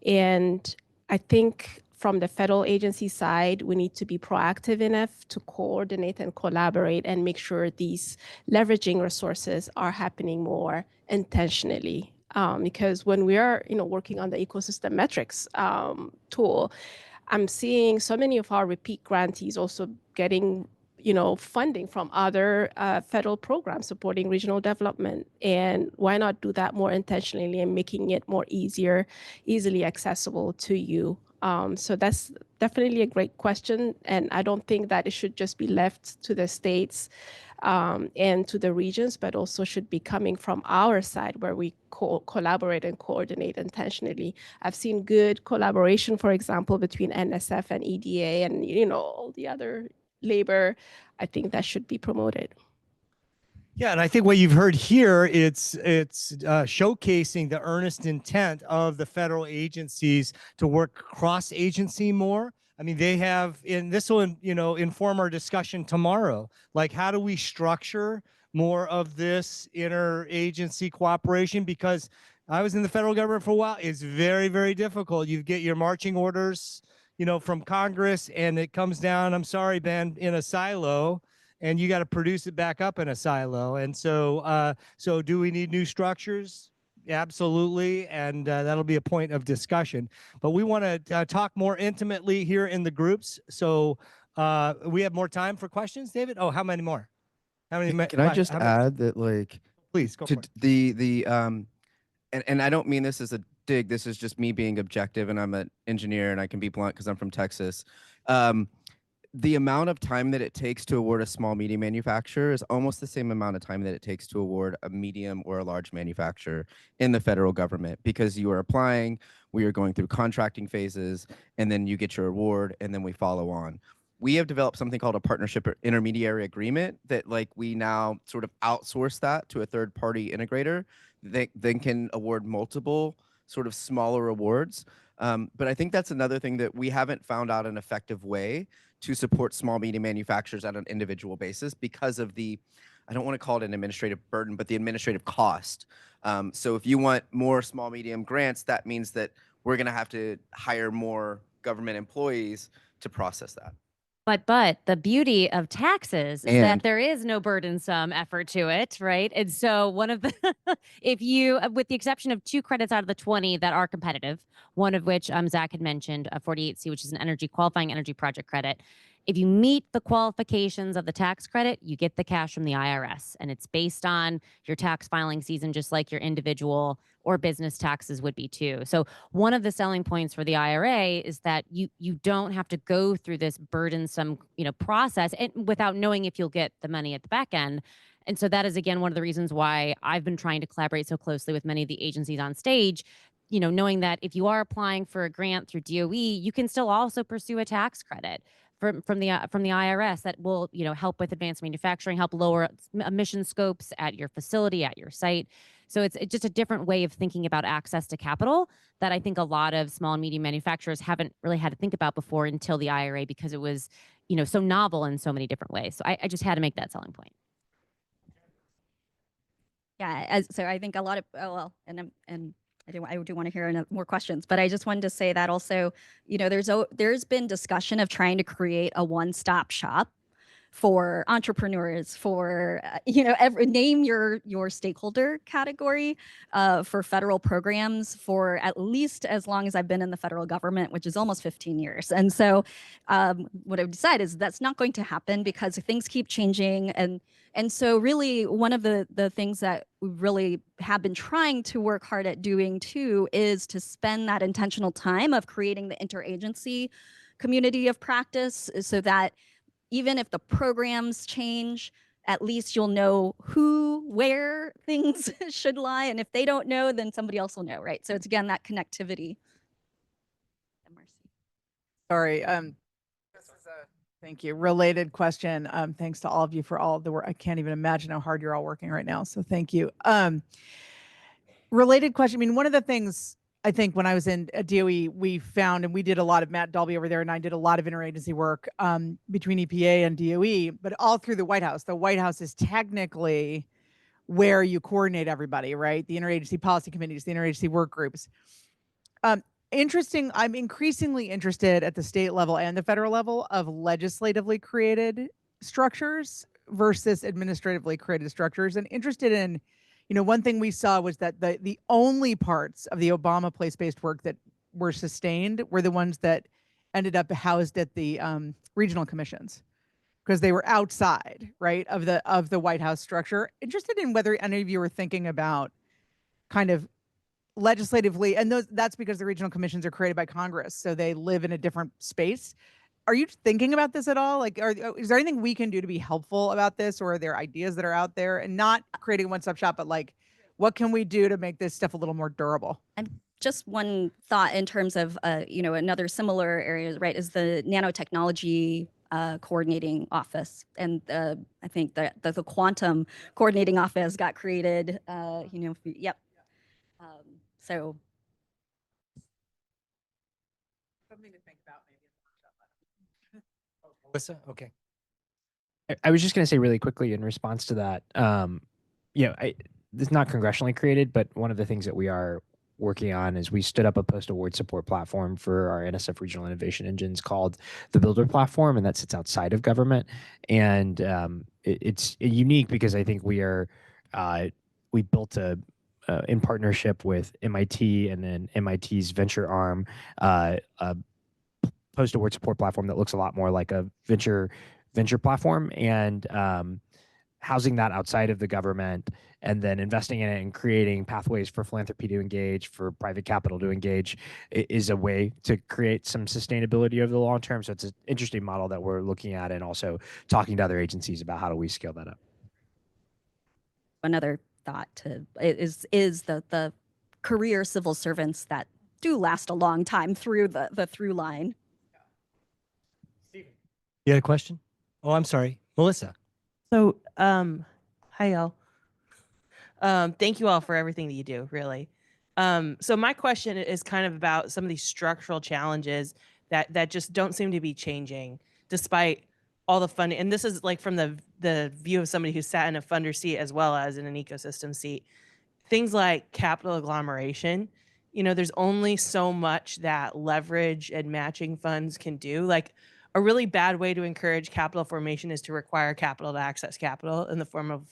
And I think from the federal agency side, we need to be proactive enough to coordinate and collaborate and make sure these leveraging resources are happening more intentionally. Because when we are, working on the ecosystem metrics tool, I'm seeing so many of our repeat grantees also getting, funding from other federal programs supporting regional development. And why not do that more intentionally and making it more easily accessible to you? So that's definitely a great question. And I don't think that it should just be left to the states and to the regions, but also should be coming from our side where we collaborate and coordinate intentionally. I've seen good collaboration, for example, between NSF and EDA and, all the other labor. I think that should be promoted. Yeah, and I think what you've heard here, it's showcasing the earnest intent of the federal agencies to work cross-agency more. I mean, they have, and this will, inform our discussion tomorrow. Like, how do we structure more of this interagency cooperation, because I was in the federal government for a while. It's very, very difficult. You get your marching orders, from Congress, and it comes down, I'm sorry, Ben, in a silo, and you got to produce it back up in a silo. And so do we need new structures? Absolutely. And that'll be a point of discussion. But we want to talk more intimately here in the groups. So we have more time for questions, David? Oh, how many more? How many? Can I just add that, like, Please go to for it. and I don't mean this as a dig. This is just me being objective, and I'm an engineer, and I can be blunt because I'm from Texas. The amount of time that it takes to award a small medium manufacturer is almost the same amount of time that it takes to award a medium or a large manufacturer in the federal government, because you are applying, we are going through contracting phases, and then you get your award, and then we follow on. We have developed something called a partnership or intermediary agreement that, like, we now sort of outsource that to a third party integrator that then can award multiple sort of smaller awards. But I think that's another thing that we haven't found out an effective way to support small medium manufacturers on an individual basis because of the, I don't want to call it an administrative burden, but the administrative cost. So if you want more small medium grants, that means that we're going to have to hire more government employees to process that. But the beauty of taxes is that And- there is no burdensome effort to it, right? And so one of the, if you, with the exception of 2 credits out of the 20 that are competitive, one of which Zach had mentioned, 48C, which is an qualifying energy project credit. If you meet the qualifications of the tax credit, you get the cash from the IRS, and it's based on your tax filing season, just like your individual or business taxes would be too. So one of the selling points for the IRA is that you don't have to go through this burdensome, process and without knowing if you'll get the money at the back end. And so that is, again, one of the reasons why I've been trying to collaborate so closely with many of the agencies on stage, knowing that if you are applying for a grant through DOE, you can still also pursue a tax credit from the IRS that will help with advanced manufacturing, help lower emission scopes at your facility, at your site. So it's just a different way of thinking about access to capital that I think a lot of small and medium manufacturers haven't really had to think about before until the IRA, because it was so novel in so many different ways. So I just had to make that selling point. Yeah, so I think a lot of I do want to hear more questions, but I just wanted to say that also, there's been discussion of trying to create a one-stop shop for entrepreneurs, for name your stakeholder category for federal programs for at least as long as I've been in the federal government, which is almost 15 years. And so what I've decided is that's not going to happen because things keep changing. And so really one of the things that we really have been trying to work hard at doing too is to spend that intentional time of creating the interagency community of practice, so that even if the programs change, at least you'll know where things should lie. And if they don't know, then somebody else will know, right? So it's, again, that connectivity. Sorry, this is a, thank you, related question. Thanks to all of you for all of the work. I can't even imagine how hard you're all working right now. So thank you. Related question. I mean, one of the things I think when I was in DOE, we found, and we did a lot of, Matt Dolby over there and I did a lot of interagency work between EPA and DOE, but all through the White House. The White House is technically where you coordinate everybody, right? The interagency policy committees, the interagency work groups. Interesting. I'm increasingly interested at the state level and the federal level of legislatively created structures versus administratively created structures, and interested in, one thing we saw was that the only parts of the Obama place-based work that were sustained were the ones that ended up housed at the regional commissions, because they were outside, right, of the White House structure. Interested in whether any of you were thinking about kind of legislatively, and that's because the regional commissions are created by Congress, so they live in a different space. Are you thinking about this at all? Like, is there anything we can do to be helpful about this, or are there ideas that are out there, and not creating a one-stop shop, but like, what can we do to make this stuff a little more durable? And just one thought in terms of, another similar area, right, is the nanotechnology coordinating office. And I think that the quantum coordinating office got created, yep. So. Something to think about, maybe. Melissa? Okay. I was just going to say really quickly in response to that. It's not congressionally created, but one of the things that we are working on is we stood up a post-award support platform for our NSF regional innovation engines called the Builder Platform, and that sits outside of government. And it's unique because I think we built in partnership with MIT and then MIT's venture arm, a post-award support platform that looks a lot more like a venture platform, and housing that outside of the government and then investing in it and creating pathways for philanthropy to engage, for private capital to engage is a way to create some sustainability over the long term. So it's an interesting model that we're looking at and also talking to other agencies about how do we scale that up. Another thought is the career civil servants that do last a long time through the through line. You had a question? Oh, I'm sorry. Melissa. So, hi y'all. Thank you all for everything that you do, really. So my question is kind of about some of these structural challenges that just don't seem to be changing despite all the funding. And this is like from the view of somebody who sat in a funder seat as well as in an ecosystem seat. Things like capital agglomeration, there's only so much that leverage and matching funds can do. Like, a really bad way to encourage capital formation is to require capital to access capital in the form of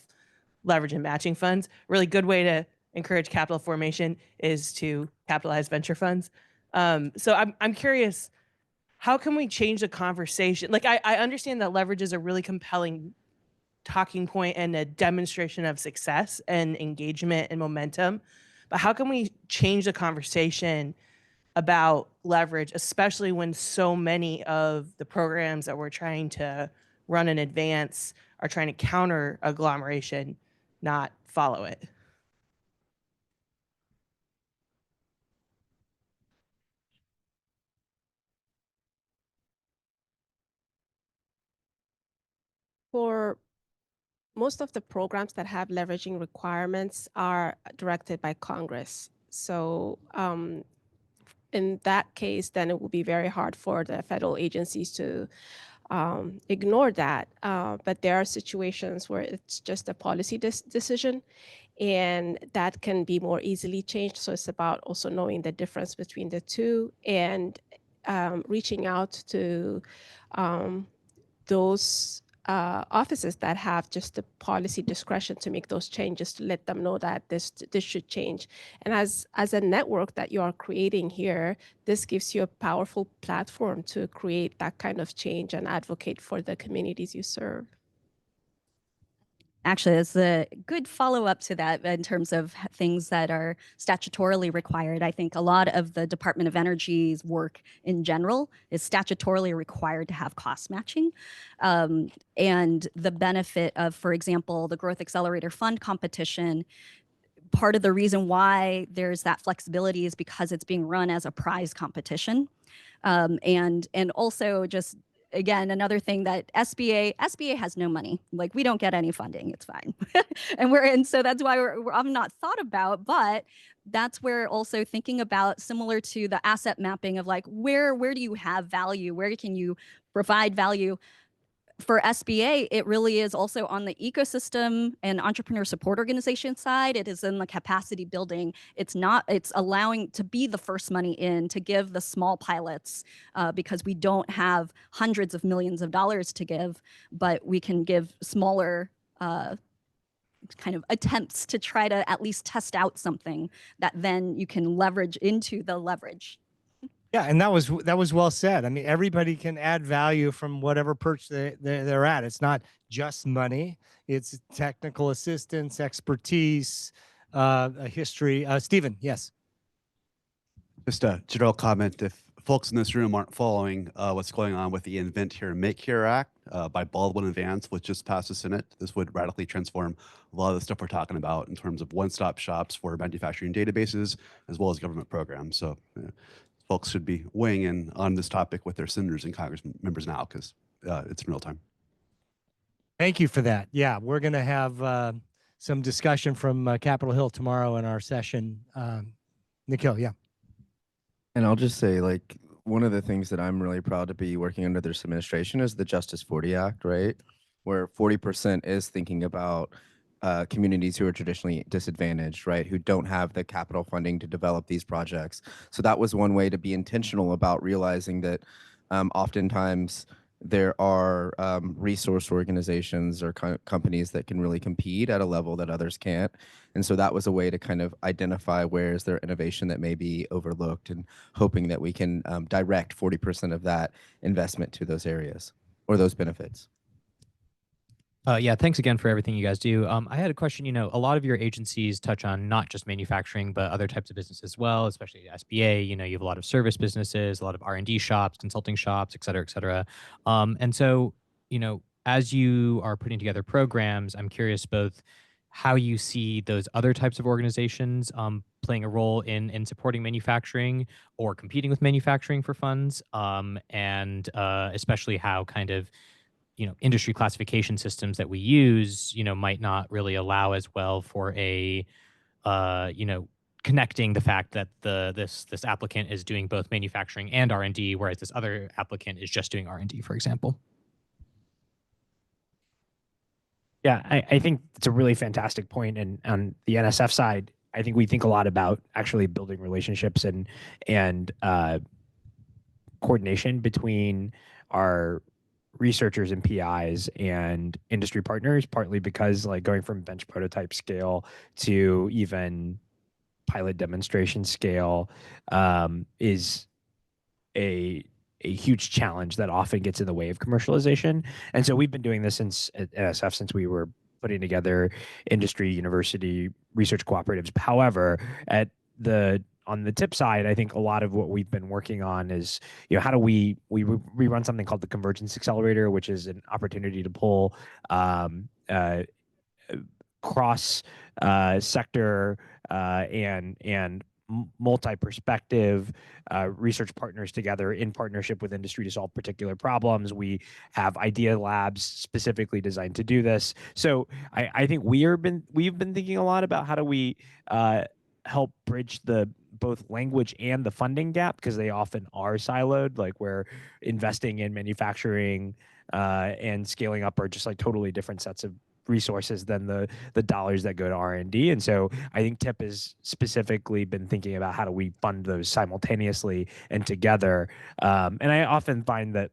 leverage and matching funds. A really good way to encourage capital formation is to capitalize venture funds. So I'm curious, how can we change the conversation? Like, I understand that leverage is a really compelling talking point and a demonstration of success and engagement and momentum, but how can we change the conversation about leverage, especially when so many of the programs that we're trying to run in advance are trying to counter agglomeration, not follow it? For most of the programs that have leveraging requirements are directed by Congress. So in that case, then it will be very hard for the federal agencies to ignore that. But there are situations where it's just a policy decision, and that can be more easily changed. So it's about also knowing the difference between the two and reaching out to those offices that have just the policy discretion to make those changes, to let them know that this should change. And as a network that you are creating here, this gives you a powerful platform to create that kind of change and advocate for the communities you serve. Actually, it's a good follow-up to that in terms of things that are statutorily required. I think a lot of the Department of Energy's work in general is statutorily required to have cost matching. And the benefit of, for example, the Growth Accelerator Fund competition, part of the reason why there's that flexibility is because it's being run as a prize competition. And also just, again, another thing that SBA has no money. Like, we don't get any funding. It's fine. and so that's why I'm not thought about, but that's where also thinking about, similar to the asset mapping of like, where do you have value? Where can you provide value? For SBA, it really is also on the ecosystem and entrepreneur support organization side. It is in the capacity building. It's allowing to be the first money in, to give the small pilots, because we don't have hundreds of millions of dollars to give, but we can give smaller kind of attempts to try to at least test out something that then you can leverage into the leverage. Yeah, and that was well said. I mean, everybody can add value from whatever perch they're at. It's not just money; it's technical assistance, expertise, a history. Stephen, yes. Just a general comment: if folks in this room aren't following what's going on with the Invent Here, Make Here Act by Baldwin and Vance, which just passed the Senate, this would radically transform a lot of the stuff we're talking about in terms of one-stop shops for manufacturing databases as well as government programs. So. Folks should be weighing in on this topic with their senators and Congress members now, because it's in real time. Thank you for that. Yeah, we're going to have some discussion from Capitol Hill tomorrow in our session. Nikhil, yeah. And I'll just say, like, one of the things that I'm really proud to be working under this administration is the Justice 40 Act, right? where 40% is thinking about communities who are traditionally disadvantaged, right? Who don't have the capital funding to develop these projects. So that was one way to be intentional about realizing that oftentimes there are resource organizations or companies that can really compete at a level that others can't. And so that was a way to kind of identify where is there innovation that may be overlooked, and hoping that we can direct 40% of that investment to those areas or those benefits. Yeah, thanks again for everything you guys do. I had a question. A lot of your agencies touch on not just manufacturing, but other types of business as well, especially SBA. You have a lot of service businesses, a lot of R&D shops, consulting shops, et cetera, et cetera. And so, as you are putting together programs, I'm curious both how you see those other types of organizations playing a role in supporting manufacturing or competing with manufacturing for funds, and especially how kind of industry classification systems that we use, might not really allow as well for a, connecting the fact that this applicant is doing both manufacturing and R&D, whereas this other applicant is just doing R&D, for example. Yeah, I think it's a really fantastic point. And on the NSF side, I think we think a lot about actually building relationships and coordination between our researchers and PIs and industry partners, partly because like going from bench prototype scale to even pilot demonstration scale is a huge challenge that often gets in the way of commercialization. And so we've been doing this at NSF since we were putting together industry university research cooperatives. However, on the tip side, I think a lot of what we've been working on is, how do we run something called the Convergence Accelerator, which is an opportunity to pull cross sector and multi-perspective research partners together in partnership with industry to solve particular problems. We have idea labs specifically designed to do this. So I think we've been thinking a lot about how do we help bridge the both language and the funding gap, because they often are siloed. Like where investing in manufacturing and scaling up are just like totally different sets of resources than the dollars that go to R&D. And so I think TIP has specifically been thinking about how do we fund those simultaneously and together. And I often find that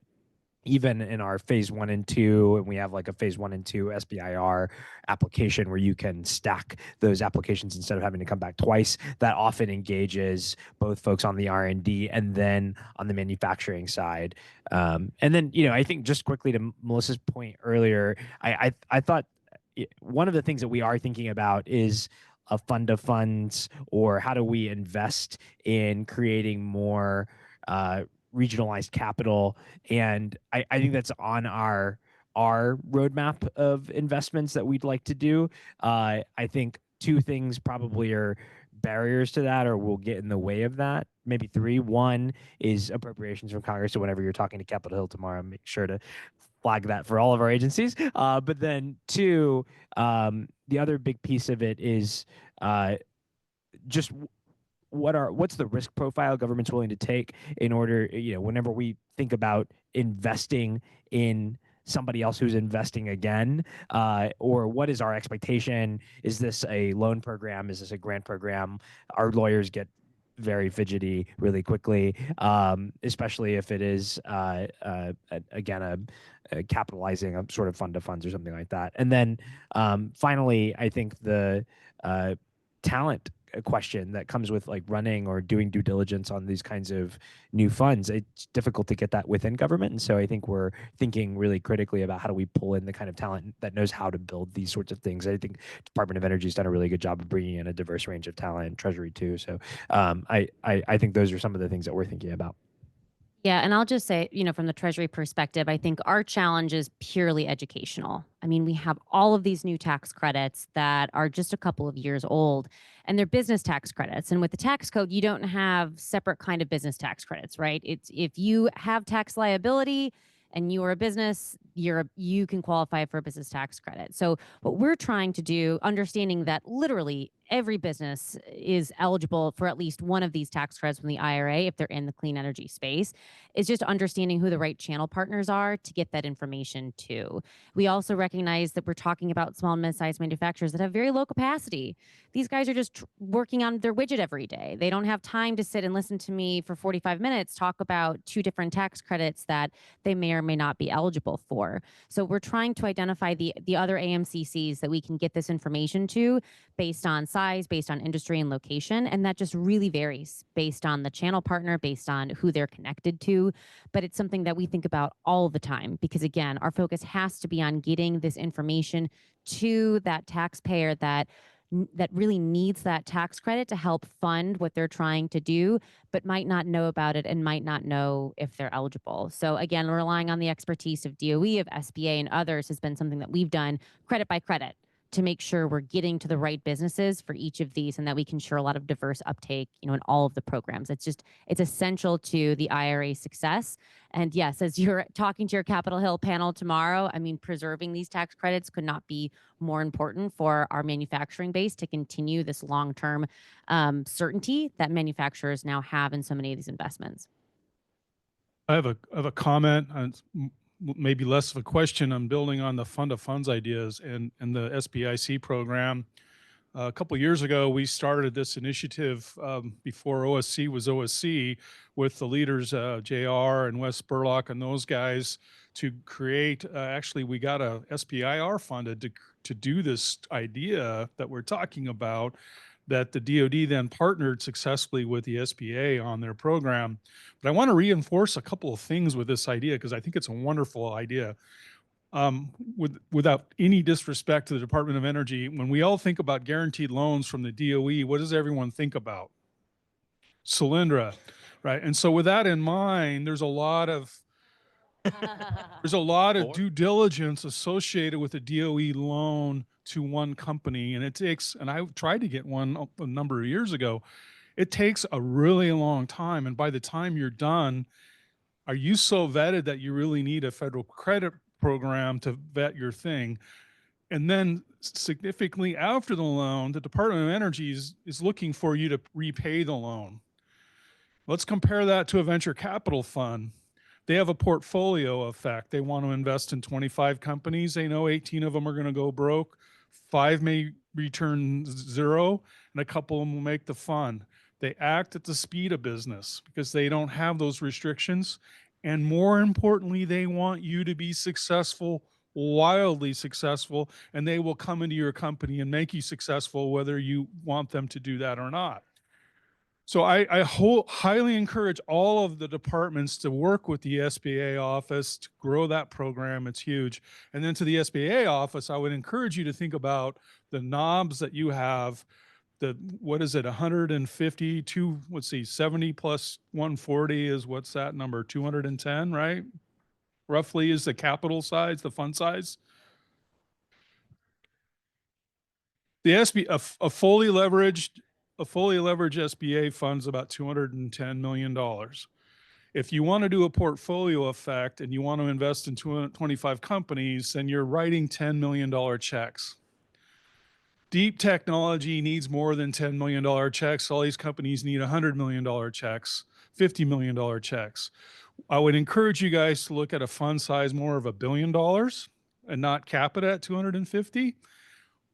even in our phase 1 and 2, and we have like a phase 1 and 2 SBIR application where you can stack those applications instead of having to come back twice, that often engages both folks on the R&D and then on the manufacturing side. And then, I think just quickly to Melissa's point earlier, I thought one of the things that we are thinking about is a fund of funds, or how do we invest in creating more regionalized capital. And I think that's on our roadmap of investments that we'd like to do. I think 2 things probably are barriers to that or will get in the way of that. Maybe 3. 1 is appropriations from Congress. So whenever you're talking to Capitol Hill tomorrow, make sure to flag that for all of our agencies. But then 2, the other big piece of it is just what's the risk profile government's willing to take in order, whenever we think about investing in somebody else who's investing again, or what is our expectation? Is this a loan program? Is this a grant program? Our lawyers get very fidgety really quickly, especially if it is, again, capitalizing a sort of fund of funds or something like that. And then finally, I think the talent question that comes with like running or doing due diligence on these kinds of new funds, it's difficult to get that within government. And so I think we're thinking really critically about how do we pull in the kind of talent that knows how to build these sorts of things. I think Department of Energy has done a really good job of bringing in a diverse range of talent, Treasury too. So I think those are some of the things that we're thinking about. Yeah, and I'll just say, from the Treasury perspective, I think our challenge is purely educational. I mean, we have all of these new tax credits that are just a couple of years old, and they're business tax credits. And with the tax code, you don't have separate kind of business tax credits, right? It's if you have tax liability and you are a business, you can qualify for a business tax credit. So what we're trying to do, understanding that literally every business is eligible for at least one of these tax credits from the IRA if they're in the clean energy space. It's just understanding who the right channel partners are to get that information to. We also recognize that we're talking about small and mid-sized manufacturers that have very low capacity. These guys are just working on their widget every day. They don't have time to sit and listen to me for 45 minutes talk about 2 different tax credits that they may or may not be eligible for. So we're trying to identify the other AMCCs that we can get this information to based on size, based on industry and location. And that just really varies based on the channel partner, based on who they're connected to. But it's something that we think about all the time because, again, our focus has to be on getting this information to that taxpayer that really needs that tax credit to help fund what they're trying to do, but might not know about it and might not know if they're eligible. So again, relying on the expertise of DOE, of SBA, and others has been something that we've done credit by credit to make sure we're getting to the right businesses for each of these and that we can ensure a lot of diverse uptake, in all of the programs. It's essential to the IRA success. And yes, as you're talking to your Capitol Hill panel tomorrow, I mean, preserving these tax credits could not be more important for our manufacturing base to continue this long-term certainty that manufacturers now have in so many of these investments. I have a comment, and maybe less of a question. I'm building on the fund of funds ideas and the SBIC program. A couple of years ago, we started this initiative before OSC was OSC with the leaders, JR and Wes Spurlock and those guys to create, actually, we got a SBIR funded to do this idea that we're talking about, that the DoD then partnered successfully with the SBA on their program. But I want to reinforce a couple of things with this idea because I think it's a wonderful idea. Without any disrespect to the Department of Energy, when we all think about guaranteed loans from the DOE, what does everyone think about? Solyndra, right? And so with that in mind, there's a lot of due diligence associated with a DOE loan to one company. And it takes, and I tried to get one a number of years ago, it takes a really long time. And by the time you're done, are you so vetted that you really need a federal credit program to vet your thing? And then significantly after the loan, the Department of Energy is looking for you to repay the loan. Let's compare that to a venture capital fund. They have a portfolio effect. They want to invest in 25 companies. They know 18 of them are going to go broke. 5 may return 0, and a couple of them will make the fund. They act at the speed of business because they don't have those restrictions. And more importantly, they want you to be successful, wildly successful, and they will come into your company and make you successful whether you want them to do that or not. So I highly encourage all of the departments to work with the SBA office to grow that program. It's huge. And then to the SBA office, I would encourage you to think about the knobs that you have. What is it, 150, let's see, 70 plus 140 is, what's that number, 210, right? Roughly is the capital size, the fund size. The a fully leveraged SBA fund's about $210 million. If you want to do a portfolio effect and you want to invest in 225 companies, then you're writing $10 million checks. Deep technology needs more than $10 million checks. All these companies need $100 million checks, $50 million checks. I would encourage you guys to look at a fund size more of $1 billion and not cap it at 250.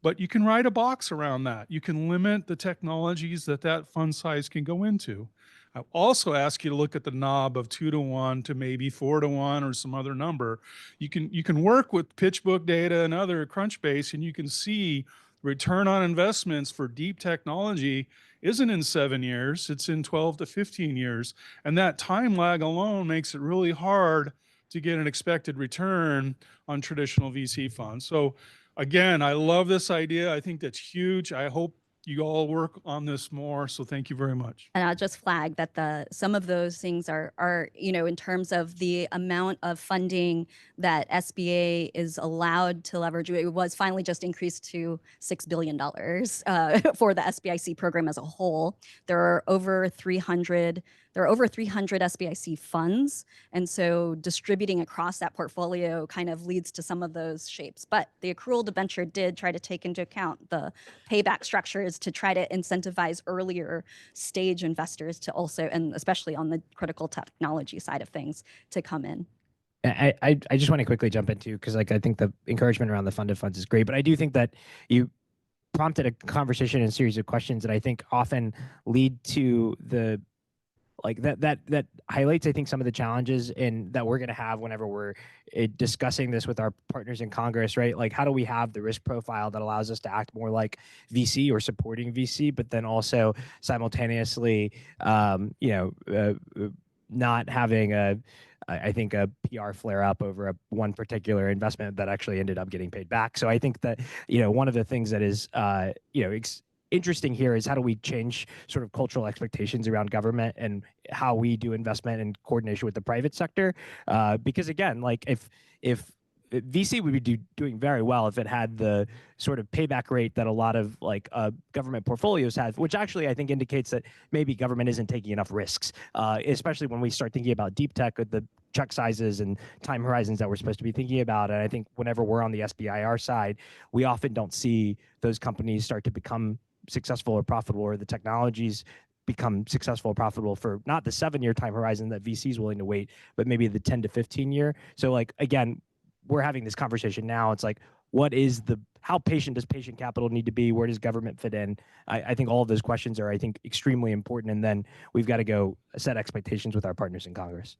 But you can write a box around that. You can limit the technologies that fund size can go into. I also ask you to look at the knob of 2 to 1 to maybe 4 to 1 or some other number. You can work with PitchBook data and other Crunchbase, and you can see return on investments for deep technology isn't in 7 years, it's in 12 to 15 years. And that time lag alone makes it really hard to get an expected return on traditional VC funds. So again, I love this idea. I think that's huge. I hope you all work on this more. So thank you very much. And I'll just flag that some of those things are, in terms of the amount of funding that SBA is allowed to leverage, it was finally just increased to $6 billion for the SBIC program as a whole. There are over 300 there are over 300 SBIC funds. And so distributing across that portfolio kind of leads to some of those shapes. But the accrual debenture did try to take into account the payback structures to try to incentivize earlier stage investors to also, and especially on the critical technology side of things, to come in. I just want to quickly jump into, because like I think the encouragement around the funded funds is great, but I do think that you prompted a conversation and a series of questions that I think often lead to the like that highlights, I think, some of the challenges that we're going to have whenever we're discussing this with our partners in Congress, right? Like, how do we have the risk profile that allows us to act more like VC or supporting VC, but then also simultaneously, not having I think a PR flare up over one particular investment that actually ended up getting paid back. So I think that, one of the things that is, interesting here is how do we change sort of cultural expectations around government and how we do investment in coordination with the private sector. Because again, like if VC would be doing very well if it had the sort of payback rate that a lot of like government portfolios have, which actually I think indicates that maybe government isn't taking enough risks, especially when we start thinking about deep tech with the check sizes and time horizons that we're supposed to be thinking about. And I think whenever we're on the SBIR side, we often don't see those companies start to become successful or profitable, or the technologies become successful or profitable for not the 7-year time horizon that VC is willing to wait, but maybe the 10 to 15 year. So like, again, we're having this conversation now. It's like, how patient does patient capital need to be? Where does government fit in? I think all of those questions are, I think, extremely important. And then we've got to go set expectations with our partners in Congress.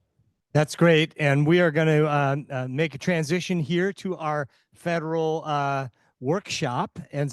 That's great. And we are going to make a transition here to our federal workshop. And